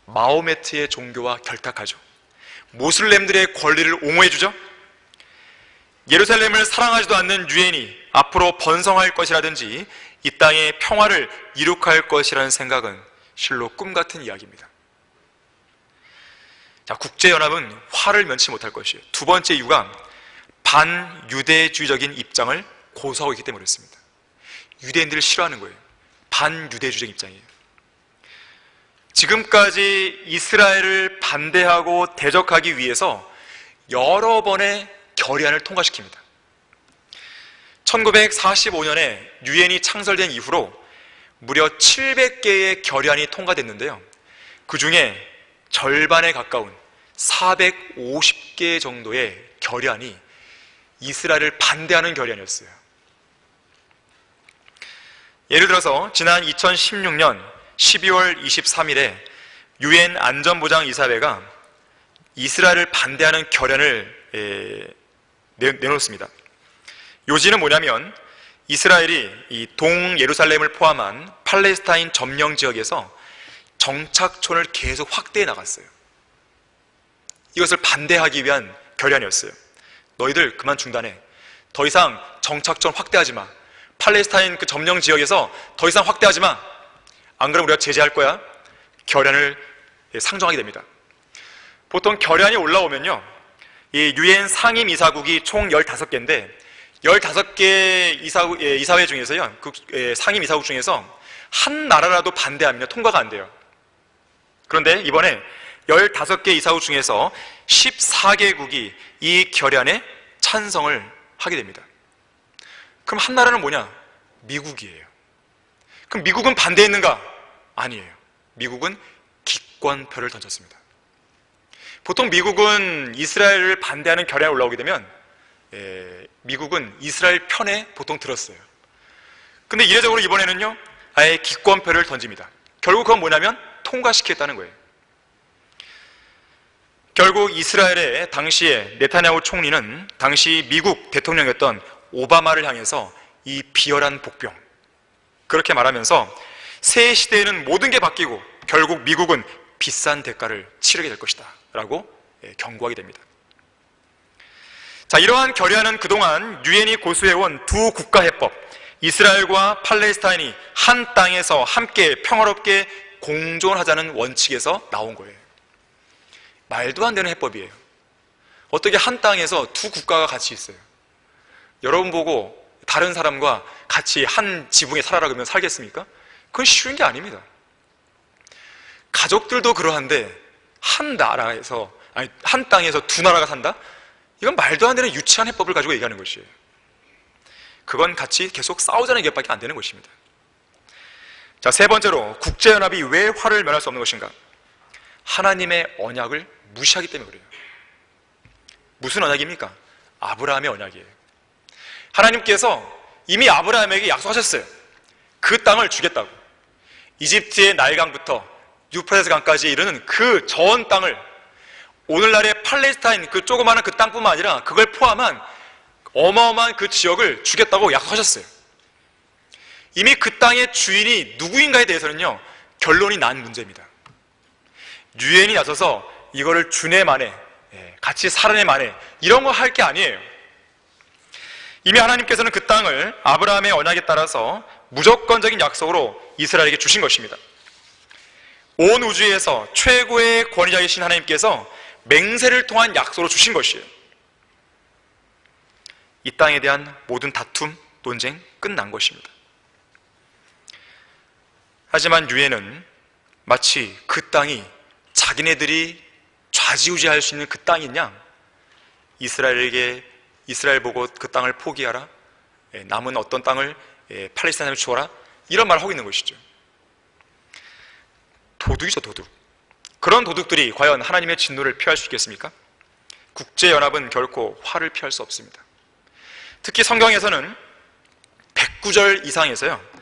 마호메트의 종교와 결탁하죠. 모슬렘들의 권리를 옹호해주죠. 예루살렘을 사랑하지도 않는 유엔이 앞으로 번성할 것이라든지 이 땅의 평화를 이룩할 것이라는 생각은 실로 꿈같은 이야기입니다. 자, 국제연합은 화를 면치 못할 것이에요. 두 번째 이유가 반유대주의적인 입장을 고수하고 있기 때문에 그렇습니다. 유대인들을 싫어하는 거예요. 반유대주의적인 입장이에요. 지금까지 이스라엘을 반대하고 대적하기 위해서 여러 번의 결의안을 통과시킵니다. 1945년에 유엔이 창설된 이후로 무려 700개의 결의안이 통과됐는데요. 그 중에 절반에 가까운 450개 정도의 결의안이 이스라엘을 반대하는 결의안이었어요. 예를 들어서 지난 2016년 12월 23일에 유엔 안전보장이사회가 이스라엘을 반대하는 결의안을 내놓습니다. 요지는 뭐냐면 이스라엘이 이 동예루살렘을 포함한 팔레스타인 점령 지역에서 정착촌을 계속 확대해 나갔어요. 이것을 반대하기 위한 결의안이었어요. 너희들 그만 중단해. 더 이상 정착촌 확대하지 마. 팔레스타인 그 점령 지역에서 더 이상 확대하지 마. 안 그러면 우리가 제재할 거야. 결의안을 상정하게 됩니다. 보통 결의안이 올라오면요, 이 유엔 상임이사국이 총 15개인데 15개 이사회 중에서요, 그 상임이사국 중에서 한 나라라도 반대하면 통과가 안 돼요. 그런데 이번에 15개 이사국 중에서 14개국이 이 결의안에 찬성을 하게 됩니다. 그럼 한 나라는 뭐냐? 미국이에요. 그럼 미국은 반대했는가? 아니에요. 미국은 기권표를 던졌습니다. 보통 미국은 이스라엘을 반대하는 결의안이 올라오게 되면 미국은 이스라엘 편에 보통 들었어요. 근데 이례적으로 이번에는요, 아예 기권표를 던집니다. 결국 그건 뭐냐면 통과시키겠다는 거예요. 결국 이스라엘의 당시에 네타냐후 총리는 당시 미국 대통령이었던 오바마를 향해서 이 비열한 복병, 그렇게 말하면서 새 시대에는 모든 게 바뀌고 결국 미국은 비싼 대가를 치르게 될 것이다 라고 경고하게 됩니다. 자, 이러한 결의안은 그동안 유엔이 고수해온 두 국가해법, 이스라엘과 팔레스타인이 한 땅에서 함께 평화롭게 공존하자는 원칙에서 나온 거예요. 말도 안 되는 해법이에요. 어떻게 한 땅에서 두 국가가 같이 있어요? 여러분 보고 다른 사람과 같이 한 지붕에 살아라 그러면 살겠습니까? 그건 쉬운 게 아닙니다. 가족들도 그러한데 한 나라에서, 아니 한 땅에서 두 나라가 산다? 이건 말도 안 되는 유치한 해법을 가지고 얘기하는 것이에요. 그건 같이 계속 싸우자는 얘기밖에 안 되는 것입니다. 자, 세 번째로 국제연합이 왜 화를 면할 수 없는 것인가? 하나님의 언약을 무시하기 때문에 그래요. 무슨 언약입니까? 아브라함의 언약이에요. 하나님께서 이미 아브라함에게 약속하셨어요. 그 땅을 주겠다고. 이집트의 나일강부터 유프라테스 강까지 이르는 그 전 땅을, 오늘날의 팔레스타인 그 조그마한 그 땅뿐만 아니라 그걸 포함한 어마어마한 그 지역을 주겠다고 약속하셨어요. 이미 그 땅의 주인이 누구인가에 대해서는요, 결론이 난 문제입니다. 유엔이 나서서 이거를 주네 마네, 같이 살아내 마네, 이런 거 할 게 아니에요. 이미 하나님께서는 그 땅을 아브라함의 언약에 따라서 무조건적인 약속으로 이스라엘에게 주신 것입니다. 온 우주에서 최고의 권위자이신 하나님께서 맹세를 통한 약속으로 주신 것이에요. 이 땅에 대한 모든 다툼, 논쟁 끝난 것입니다. 하지만 유엔은 마치 그 땅이 자기네들이 좌지우지할 수 있는 그 땅인 양 이스라엘 보고 그 땅을 포기하라, 남은 어떤 땅을 팔레스타인에 주어라, 이런 말을 하고 있는 것이죠. 도둑이죠, 도둑. 그런 도둑들이 과연 하나님의 진노를 피할 수 있겠습니까? 국제연합은 결코 화를 피할 수 없습니다. 특히 성경에서는 109절 이상에서요,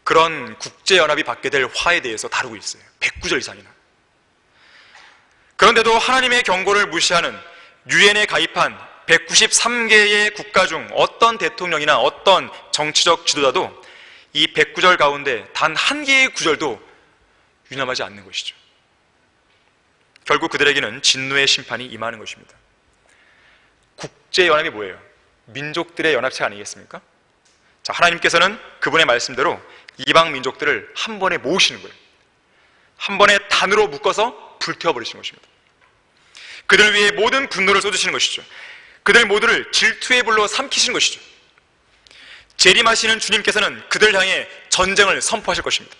그런 국제연합이 받게 될 화에 대해서 다루고 있어요. 109절 이상이나. 그런데도 하나님의 경고를 무시하는 유엔에 가입한 193개의 국가 중 어떤 대통령이나 어떤 정치적 지도자도 이 109절 가운데 단 한 개의 구절도 유념하지 않는 것이죠. 결국 그들에게는 진노의 심판이 임하는 것입니다. 국제연합이 뭐예요? 민족들의 연합체 아니겠습니까? 자, 하나님께서는 그분의 말씀대로 이방 민족들을 한 번에 모으시는 거예요. 한 번에 단으로 묶어서 불태워버리시는 것입니다. 그들 위해 모든 분노를 쏟으시는 것이죠. 그들 모두를 질투의 불로 삼키시는 것이죠. 재림하시는 주님께서는 그들 향해 전쟁을 선포하실 것입니다.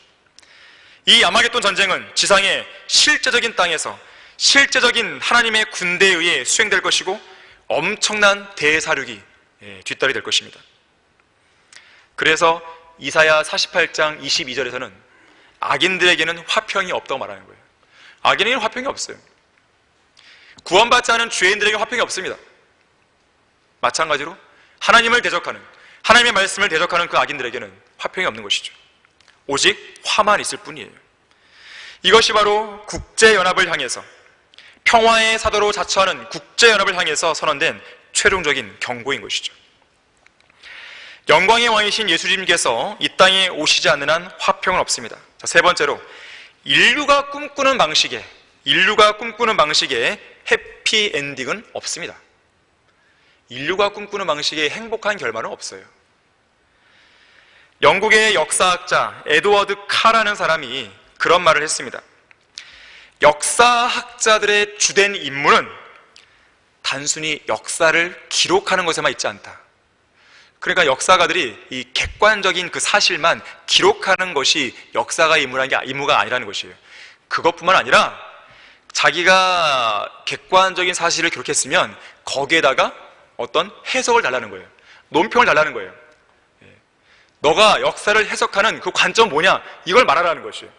이 아마겟돈 전쟁은 지상의 실제적인 땅에서 실제적인 하나님의 군대에 의해 수행될 것이고 엄청난 대사륙이 뒷달이 될 것입니다. 그래서 이사야 48장 22절에서는 악인들에게는 화평이 없다고 말하는 거예요. 악인에게는 화평이 없어요. 구원받지 않은 죄인들에게 화평이 없습니다. 마찬가지로 하나님을 대적하는, 하나님의 말씀을 대적하는 그 악인들에게는 화평이 없는 것이죠. 오직 화만 있을 뿐이에요. 이것이 바로 국제연합을 향해서, 평화의 사도로 자처하는 국제연합을 향해서 선언된 최종적인 경고인 것이죠. 영광의 왕이신 예수님께서 이 땅에 오시지 않는 한 화평은 없습니다. 자, 세 번째로 인류가 꿈꾸는 방식에 해피엔딩은 없습니다. 인류가 꿈꾸는 방식의 행복한 결말은 없어요. 영국의 역사학자 에드워드 카라는 사람이 그런 말을 했습니다. 역사학자들의 주된 임무는 단순히 역사를 기록하는 것에만 있지 않다. 그러니까 역사가들이 이 객관적인 그 사실만 기록하는 것이 역사가 임무가 아니라는 것이에요. 그것뿐만 아니라 자기가 객관적인 사실을 기록했으면 거기에다가 어떤 해석을 달라는 거예요. 논평을 달라는 거예요. 너가 역사를 해석하는 그 관점 뭐냐, 이걸 말하라는 것이에요.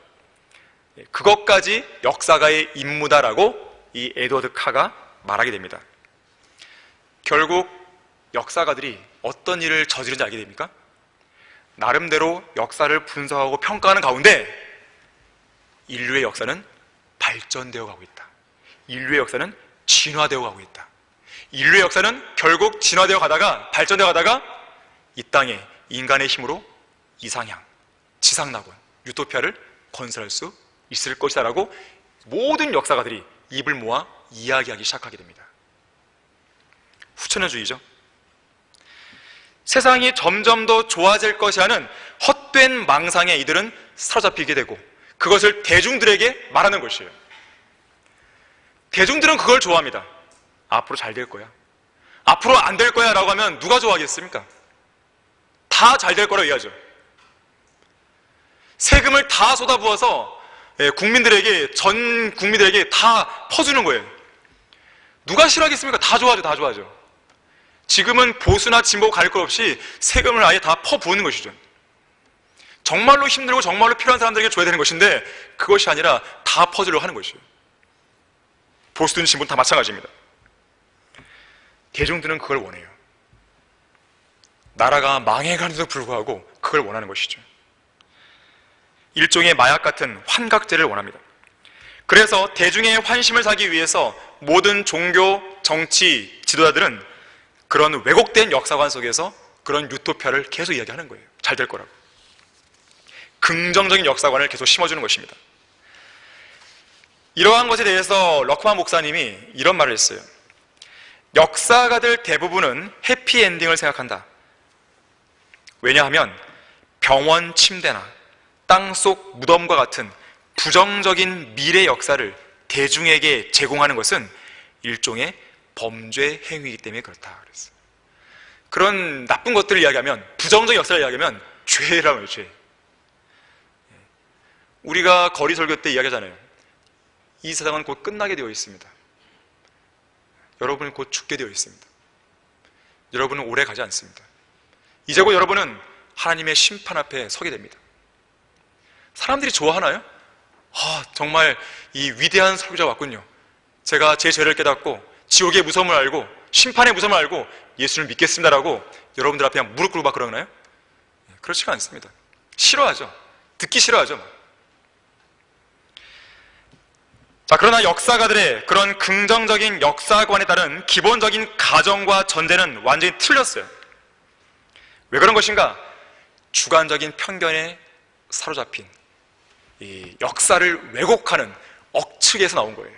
그것까지 역사가의 임무다라고 이 에드워드 카가 말하게 됩니다. 결국 역사가들이 어떤 일을 저지른지 알게 됩니까? 나름대로 역사를 분석하고 평가하는 가운데 인류의 역사는 발전되어 가고 있다. 인류의 역사는 진화되어 가고 있다. 인류의 역사는 결국 진화되어 가다가 발전되어 가다가 이 땅에 인간의 힘으로 이상향, 지상낙원, 유토피아를 건설할 수 있을 것이다 라고 모든 역사가들이 입을 모아 이야기하기 시작하게 됩니다. 후천연주의죠. 세상이 점점 더 좋아질 것이라는 헛된 망상에 이들은 사로잡히게 되고 그 그것을 대중들에게 말하는 것이에요. 대중들은 그걸 좋아합니다. 앞으로 잘 될 거야. 앞으로 안 될 거야 라고 하면 누가 좋아하겠습니까? 다 잘 될 거라고 얘기하죠. 세금을 다 쏟아부어서 국민들에게, 전 국민들에게 다 퍼주는 거예요. 누가 싫어하겠습니까? 다 좋아하죠. 다 좋아하죠. 지금은 보수나 진보 가릴 것 없이 세금을 아예 다 퍼부은 것이죠. 정말로 힘들고 정말로 필요한 사람들에게 줘야 되는 것인데 그것이 아니라 다 퍼주려고 하는 것이에요. 보수든 진보든 다 마찬가지입니다. 대중들은 그걸 원해요. 나라가 망해가는데도 불구하고 그걸 원하는 것이죠. 일종의 마약 같은 환각제를 원합니다. 그래서 대중의 환심을 사기 위해서 모든 종교, 정치 지도자들은 그런 왜곡된 역사관 속에서 그런 유토피아를 계속 이야기하는 거예요. 잘 될 거라고. 긍정적인 역사관을 계속 심어주는 것입니다. 이러한 것에 대해서 러크만 목사님이 이런 말을 했어요. 역사가들 대부분은 해피엔딩을 생각한다. 왜냐하면 병원 침대나 땅속 무덤과 같은 부정적인 미래 역사를 대중에게 제공하는 것은 일종의 범죄 행위이기 때문에 그렇다 그랬어요. 그런 나쁜 것들을 이야기하면, 부정적인 역사를 이야기하면 죄라고 해요. 죄. 우리가 거리 설교 때 이야기하잖아요. 이 세상은 곧 끝나게 되어 있습니다. 여러분은 곧 죽게 되어 있습니다. 여러분은 오래 가지 않습니다. 이제 곧 여러분은 하나님의 심판 앞에 서게 됩니다. 사람들이 좋아하나요? 정말 이 위대한 설교자가 왔군요. 제가 제 죄를 깨닫고 지옥의 무서움을 알고 심판의 무서움을 알고 예수를 믿겠습니다라고 여러분들 앞에 그냥 무릎 꿇고 막 그러나요? 그렇지가 않습니다. 싫어하죠. 듣기 싫어하죠. 자, 그러나 역사가들의 그런 긍정적인 역사관에 따른 기본적인 가정과 전제는 완전히 틀렸어요. 왜 그런 것인가? 주관적인 편견에 사로잡힌 이 역사를 왜곡하는 억측에서 나온 거예요.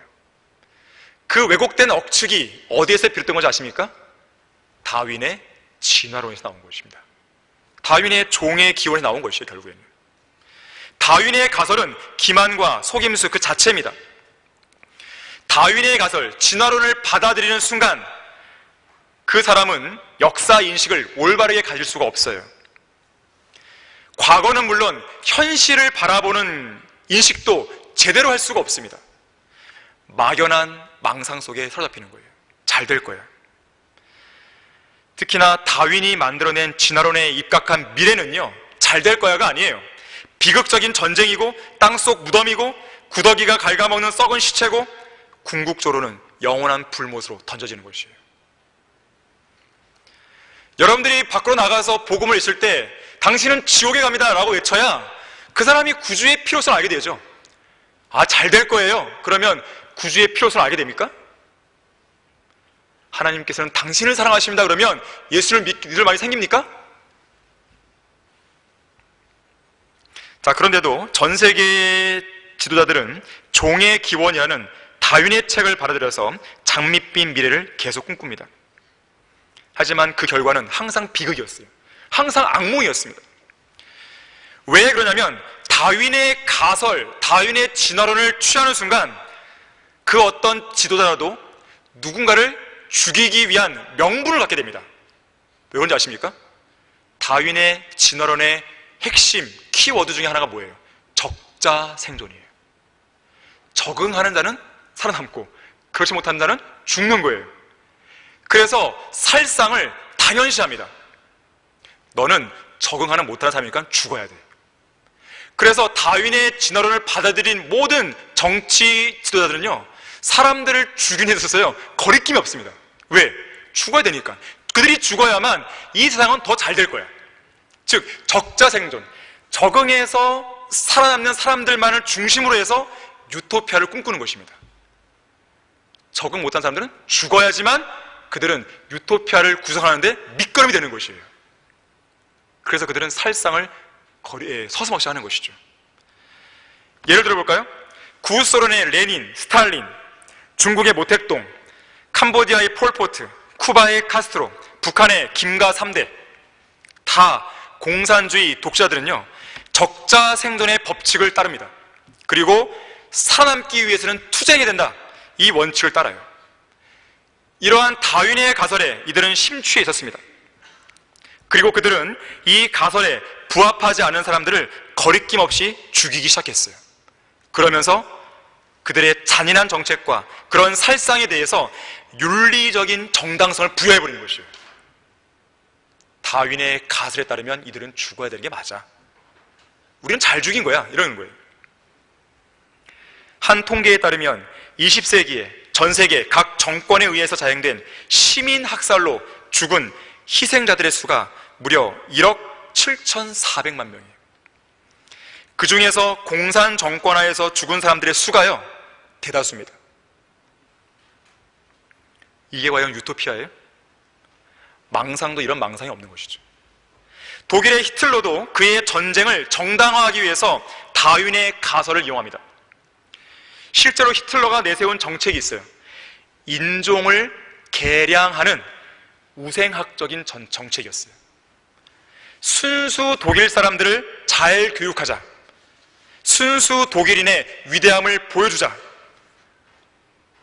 그 왜곡된 억측이 어디에서 비롯된 건지 아십니까? 다윈의 진화론에서 나온 것입니다. 다윈의 종의 기원에서 나온 것이에요. 결국에는 다윈의 가설은 기만과 속임수 그 자체입니다. 다윈의 가설, 진화론을 받아들이는 순간 그 사람은 역사 인식을 올바르게 가질 수가 없어요. 과거는 물론 현실을 바라보는 인식도 제대로 할 수가 없습니다. 막연한 망상 속에 사로잡히는 거예요. 잘 될 거야. 특히나 다윈이 만들어낸 진화론에 입각한 미래는요, 잘 될 거야가 아니에요. 비극적인 전쟁이고 땅속 무덤이고 구더기가 갉아먹는 썩은 시체고 궁극적으로는 영원한 불못으로 던져지는 것이에요. 여러분들이 밖으로 나가서 복음을 있을 때 당신은 지옥에 갑니다 라고 외쳐야 그 사람이 구주의 필요성을 알게 되죠. 잘 될 거예요. 그러면 구주의 필요성을 알게 됩니까? 하나님께서는 당신을 사랑하십니다 그러면 예수를 믿을 말이 생깁니까? 자, 그런데도 전 세계의 지도자들은 종의 기원이라는 다윈의 책을 받아들여서 장밋빛 미래를 계속 꿈꿉니다. 하지만 그 결과는 항상 비극이었어요. 항상 악몽이었습니다. 왜 그러냐면 다윈의 가설, 다윈의 진화론을 취하는 순간 그 어떤 지도자라도 누군가를 죽이기 위한 명분을 갖게 됩니다. 왜 그런지 아십니까? 다윈의 진화론의 핵심 키워드 중에 하나가 뭐예요? 적자 생존이에요. 적응하는 자는 살아남고 그렇지 못한 자는 죽는 거예요. 그래서 살상을 당연시합니다. 너는 적응하는 못하는 사람이니까 죽어야 돼. 그래서 다윈의 진화론을 받아들인 모든 정치 지도자들은요, 사람들을 죽이는 데 있어서요 거리낌이 없습니다. 왜? 죽어야 되니까. 그들이 죽어야만 이 세상은 더 잘 될 거야. 즉 적자 생존, 적응해서 살아남는 사람들만을 중심으로 해서 유토피아를 꿈꾸는 것입니다. 적응 못한 사람들은 죽어야지만 그들은 유토피아를 구성하는데 밑거름이 되는 것이에요. 그래서 그들은 살상을 거리에 서슴없이 하는 것이죠. 예를 들어볼까요? 구소련의 레닌, 스탈린, 중국의 모택동, 캄보디아의 폴포트, 쿠바의 카스트로, 북한의 김가 3대 다 공산주의 독자들은요 적자 생존의 법칙을 따릅니다. 그리고 살아남기 위해서는 투쟁해야 된다, 이 원칙을 따라요. 이러한 다윈의 가설에 이들은 심취해 있었습니다. 그리고 그들은 이 가설에 부합하지 않은 사람들을 거리낌 없이 죽이기 시작했어요. 그러면서 그들의 잔인한 정책과 그런 살상에 대해서 윤리적인 정당성을 부여해버리는 것이에요. 다윈의 가설에 따르면 이들은 죽어야 되는 게 맞아, 우리는 잘 죽인 거야, 이러는 거예요. 한 통계에 따르면 20세기에 전 세계 각 정권에 의해서 자행된 시민 학살로 죽은 희생자들의 수가 무려 1억 7,400만 명이에요. 그 중에서 공산 정권하에서 죽은 사람들의 수가요, 대다수입니다. 이게 과연 유토피아예요? 망상도 이런 망상이 없는 것이죠. 독일의 히틀러도 그의 전쟁을 정당화하기 위해서 다윈의 가설을 이용합니다. 실제로 히틀러가 내세운 정책이 있어요. 인종을 개량하는 우생학적인 정책이었어요. 순수 독일 사람들을 잘 교육하자, 순수 독일인의 위대함을 보여주자.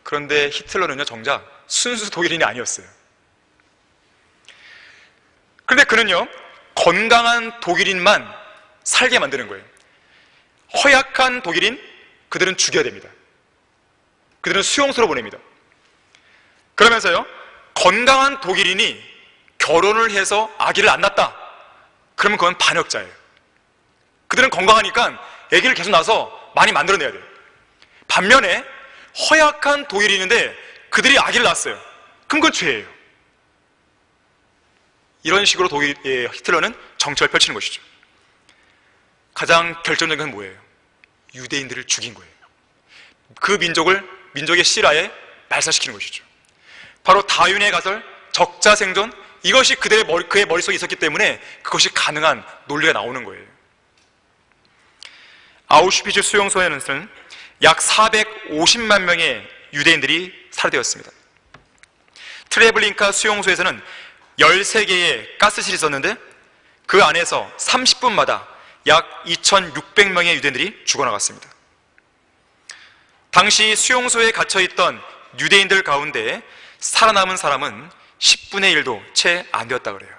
그런데 히틀러는요, 정작 순수 독일인이 아니었어요. 그런데 그는요, 건강한 독일인만 살게 만드는 거예요. 허약한 독일인, 그들은 죽여야 됩니다. 그들은 수용소로 보냅니다. 그러면서요, 건강한 독일인이 결혼을 해서 아기를 안 낳았다, 그러면 그건 반역자예요. 그들은 건강하니까 아기를 계속 낳아서 많이 만들어내야 돼요. 반면에 허약한 독일인인데 그들이 아기를 낳았어요. 그럼 그건 죄예요. 이런 식으로 히틀러는 정책을 펼치는 것이죠. 가장 결정적인 건 뭐예요? 유대인들을 죽인 거예요. 그 민족의 실화에 말살시키는 것이죠. 바로 다윈의 가설, 적자생존, 이것이 그의 머릿속에 있었기 때문에 그것이 가능한 논리가 나오는 거예요. 아우슈비츠 수용소에는 약 450만 명의 유대인들이 살해되었습니다. 트레블린카 수용소에서는 13개의 가스실이 있었는데 그 안에서 30분마다 약 2,600명의 유대인들이 죽어나갔습니다. 당시 수용소에 갇혀있던 유대인들 가운데 살아남은 사람은 10분의 1도 채 안 되었다 그래요.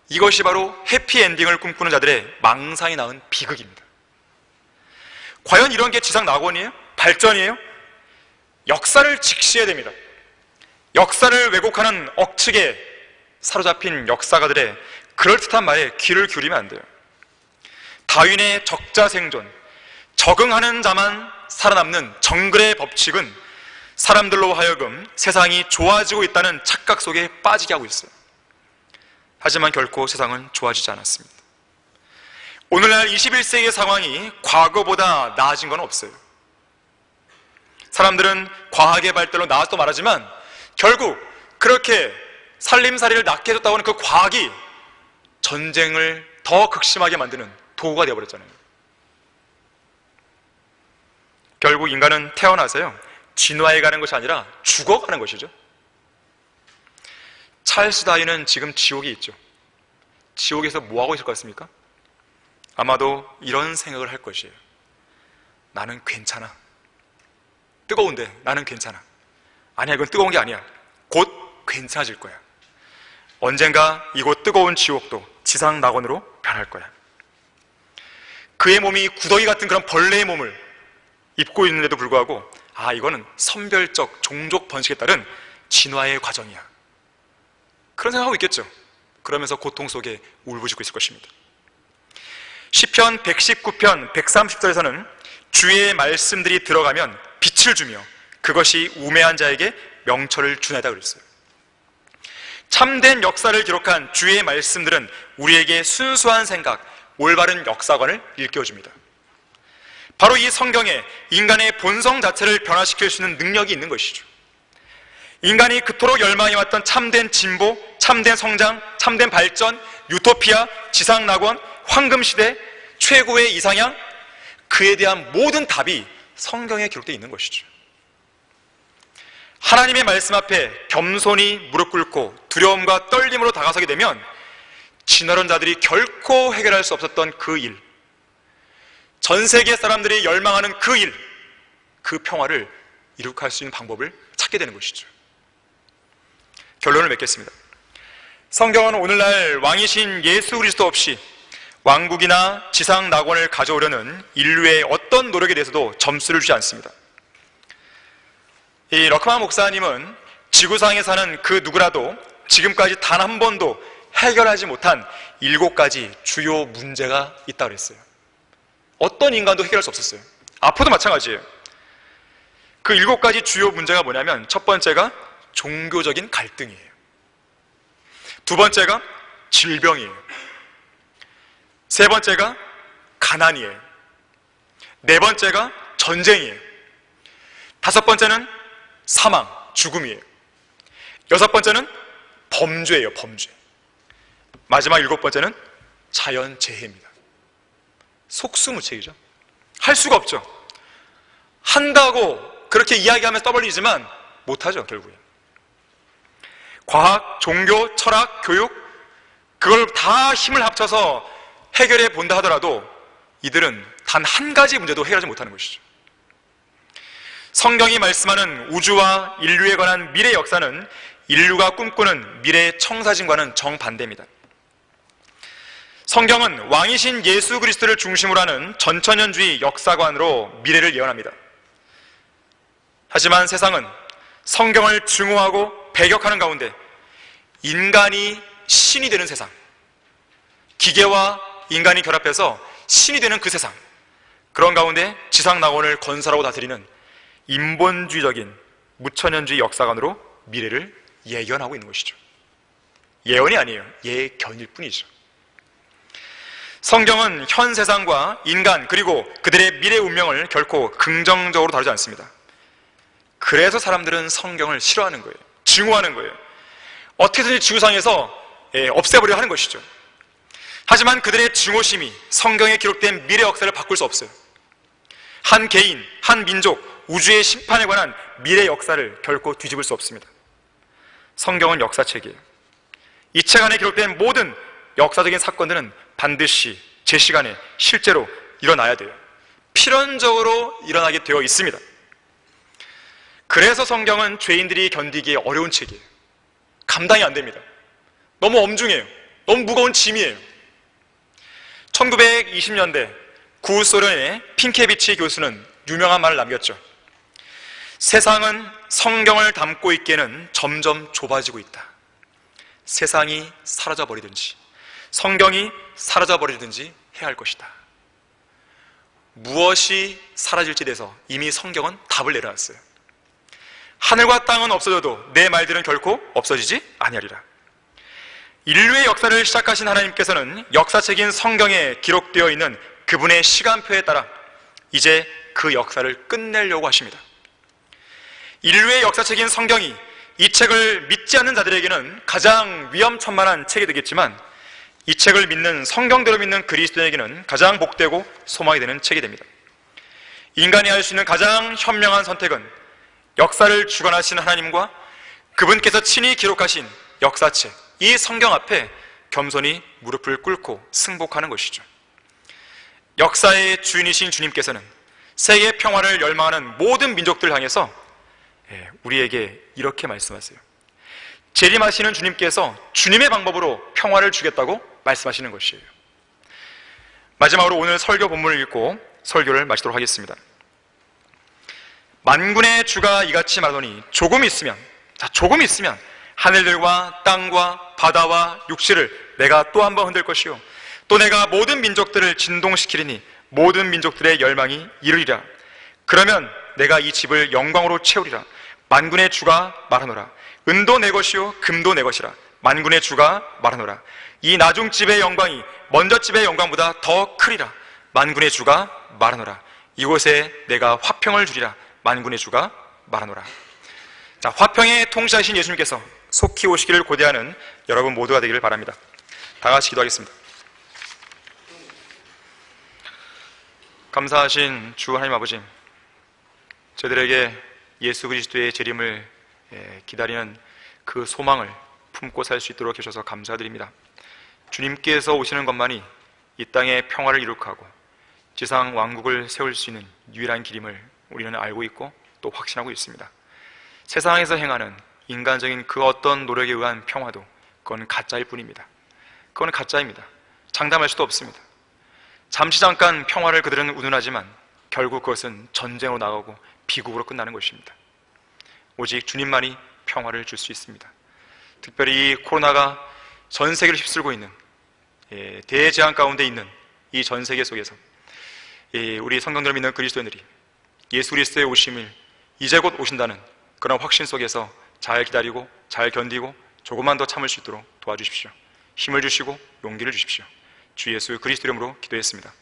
이것이 바로 해피엔딩을 꿈꾸는 자들의 망상이 낳은 비극입니다. 과연 이런 게 지상 낙원이에요? 발전이에요? 역사를 직시해야 됩니다. 역사를 왜곡하는 억측에 사로잡힌 역사가들의 그럴듯한 말에 귀를 기울이면 안 돼요. 다윈의 적자생존, 적응하는 자만 살아남는 정글의 법칙은 사람들로 하여금 세상이 좋아지고 있다는 착각 속에 빠지게 하고 있어요. 하지만 결코 세상은 좋아지지 않았습니다. 오늘날 21세기의 상황이 과거보다 나아진 건 없어요. 사람들은 과학의 발달로 나아졌다고 말하지만 결국 그렇게 살림살이를 낫게 해줬다고 하는 그 과학이 전쟁을 더 극심하게 만드는 도구가 되어버렸잖아요. 결국 인간은 태어나서요, 진화해 가는 것이 아니라 죽어가는 것이죠. 찰스 다윈은 지금 지옥에 있죠. 지옥에서 뭐하고 있을 것 같습니까? 아마도 이런 생각을 할 것이에요. 나는 괜찮아. 뜨거운데 나는 괜찮아. 아니야, 이건 뜨거운 게 아니야. 곧 괜찮아질 거야. 언젠가 이곳 뜨거운 지옥도 지상 낙원으로 변할 거야. 그의 몸이 구더기 같은 그런 벌레의 몸을 입고 있는데도 불구하고 이거는 선별적 종족 번식에 따른 진화의 과정이야, 그런 생각하고 있겠죠. 그러면서 고통 속에 울부짖고 있을 것입니다. 시편 119편 130절에서는 주의 말씀들이 들어가면 빛을 주며 그것이 우매한 자에게 명철을 주나이다 그랬어요. 참된 역사를 기록한 주의 말씀들은 우리에게 순수한 생각, 올바른 역사관을 일깨워줍니다. 바로 이 성경에 인간의 본성 자체를 변화시킬 수 있는 능력이 있는 것이죠. 인간이 그토록 열망해왔던 참된 진보, 참된 성장, 참된 발전, 유토피아, 지상낙원, 황금시대, 최고의 이상향, 그에 대한 모든 답이 성경에 기록되어 있는 것이죠. 하나님의 말씀 앞에 겸손히 무릎 꿇고 두려움과 떨림으로 다가서게 되면 진화론 자들이 결코 해결할 수 없었던 그 일, 전 세계 사람들이 열망하는 그 일, 그 평화를 이룩할 수 있는 방법을 찾게 되는 것이죠. 결론을 맺겠습니다. 성경은 오늘날 왕이신 예수 그리스도 없이 왕국이나 지상 낙원을 가져오려는 인류의 어떤 노력에 대해서도 점수를 주지 않습니다. 이 러크만 목사님은 지구상에 사는 그 누구라도 지금까지 단 한 번도 해결하지 못한 7가지 주요 문제가 있다고 그랬어요. 어떤 인간도 해결할 수 없었어요. 아포도 마찬가지예요. 그 7가지 주요 문제가 뭐냐면, 첫 번째가 종교적인 갈등이에요. 두 번째가 질병이에요. 세 번째가 가난이에요. 네 번째가 전쟁이에요. 다섯 번째는 사망, 죽음이에요. 여섯 번째는 범죄예요, 범죄. 마지막 7번째는 자연재해입니다. 속수무책이죠. 할 수가 없죠. 한다고 그렇게 이야기하면서 떠벌리지만 못하죠, 결국에. 과학, 종교, 철학, 교육, 그걸 다 힘을 합쳐서 해결해 본다 하더라도 이들은 단 한 가지 문제도 해결하지 못하는 것이죠. 성경이 말씀하는 우주와 인류에 관한 미래 역사는 인류가 꿈꾸는 미래의 청사진과는 정반대입니다. 성경은 왕이신 예수 그리스도를 중심으로 하는 전천년주의 역사관으로 미래를 예언합니다. 하지만 세상은 성경을 증오하고 배격하는 가운데 인간이 신이 되는 세상, 기계와 인간이 결합해서 신이 되는 그 세상, 그런 가운데 지상낙원을 건설하고 다스리는 인본주의적인 무천년주의 역사관으로 미래를 예견하고 있는 것이죠. 예언이 아니에요. 예견일 뿐이죠. 성경은 현 세상과 인간 그리고 그들의 미래 운명을 결코 긍정적으로 다루지 않습니다. 그래서 사람들은 성경을 싫어하는 거예요. 증오하는 거예요. 어떻게든지 지구상에서 없애버려 하는 것이죠. 하지만 그들의 증오심이 성경에 기록된 미래 역사를 바꿀 수 없어요. 한 개인, 한 민족, 우주의 심판에 관한 미래 역사를 결코 뒤집을 수 없습니다. 성경은 역사책이에요. 이 책 안에 기록된 모든 역사적인 사건들은 반드시 제 시간에 실제로 일어나야 돼요. 필연적으로 일어나게 되어 있습니다. 그래서 성경은 죄인들이 견디기에 어려운 책이에요. 감당이 안 됩니다. 너무 엄중해요. 너무 무거운 짐이에요. 1920년대 구소련의 핑케비치 교수는 유명한 말을 남겼죠. 세상은 성경을 담고 있기에는 점점 좁아지고 있다. 세상이 사라져버리든지 성경이 사라져버리든지 해야 할 것이다. 무엇이 사라질지에 대해서 이미 성경은 답을 내려놨어요. 하늘과 땅은 없어져도 내 말들은 결코 없어지지 아니하리라. 인류의 역사를 시작하신 하나님께서는 역사책인 성경에 기록되어 있는 그분의 시간표에 따라 이제 그 역사를 끝내려고 하십니다. 인류의 역사책인 성경이 이 책을 믿지 않는 자들에게는 가장 위험천만한 책이 되겠지만, 이 책을 믿는, 성경대로 믿는 그리스도인에게는 가장 복되고 소망이 되는 책이 됩니다. 인간이 할 수 있는 가장 현명한 선택은 역사를 주관하신 하나님과 그분께서 친히 기록하신 역사책, 이 성경 앞에 겸손히 무릎을 꿇고 승복하는 것이죠. 역사의 주인이신 주님께서는 세계 평화를 열망하는 모든 민족들을 향해서 우리에게 이렇게 말씀하세요. 재림하시는 주님께서 주님의 방법으로 평화를 주겠다고 말씀하시는 것이에요. 마지막으로 오늘 설교 본문을 읽고 설교를 마치도록 하겠습니다. 만군의 주가 이같이 말하노니 조금 있으면 하늘들과 땅과 바다와 육지를 내가 또 한 번 흔들 것이요 또 내가 모든 민족들을 진동시키리니 모든 민족들의 열망이 이르리라. 그러면 내가 이 집을 영광으로 채우리라. 만군의 주가 말하노라. 은도 내 것이요 금도 내 것이라. 만군의 주가 말하노라. 이 나중집의 영광이 먼저 집의 영광보다 더 크리라. 만군의 주가 말하노라. 이곳에 내가 화평을 주리라. 만군의 주가 말하노라. 자, 화평의 통치하신 예수님께서 속히 오시기를 고대하는 여러분 모두가 되기를 바랍니다. 다 같이 기도하겠습니다. 감사하신 주 하나님 아버지, 저희들에게 예수 그리스도의 재림을 기다리는 그 소망을 품고 살 수 있도록 해주셔서 감사드립니다. 주님께서 오시는 것만이 이 땅에 평화를 이룩하고 지상 왕국을 세울 수 있는 유일한 길임을 우리는 알고 있고 또 확신하고 있습니다. 세상에서 행하는 인간적인 그 어떤 노력에 의한 평화도 그건 가짜일 뿐입니다. 그건 가짜입니다. 장담할 수도 없습니다. 잠시 잠깐 평화를 그들은 운운하지만 결국 그것은 전쟁으로 나가고 비극으로 끝나는 것입니다. 오직 주님만이 평화를 줄 수 있습니다. 특별히 이 코로나가 전 세계를 휩쓸고 있는 대재앙 가운데 있는 이 전 세계 속에서 우리 성경들을 믿는 그리스도인들이 예수 그리스도의 오심을 이제 곧 오신다는 그런 확신 속에서 잘 기다리고 잘 견디고 조금만 더 참을 수 있도록 도와주십시오. 힘을 주시고 용기를 주십시오. 주 예수 그리스도 이름으로 기도했습니다.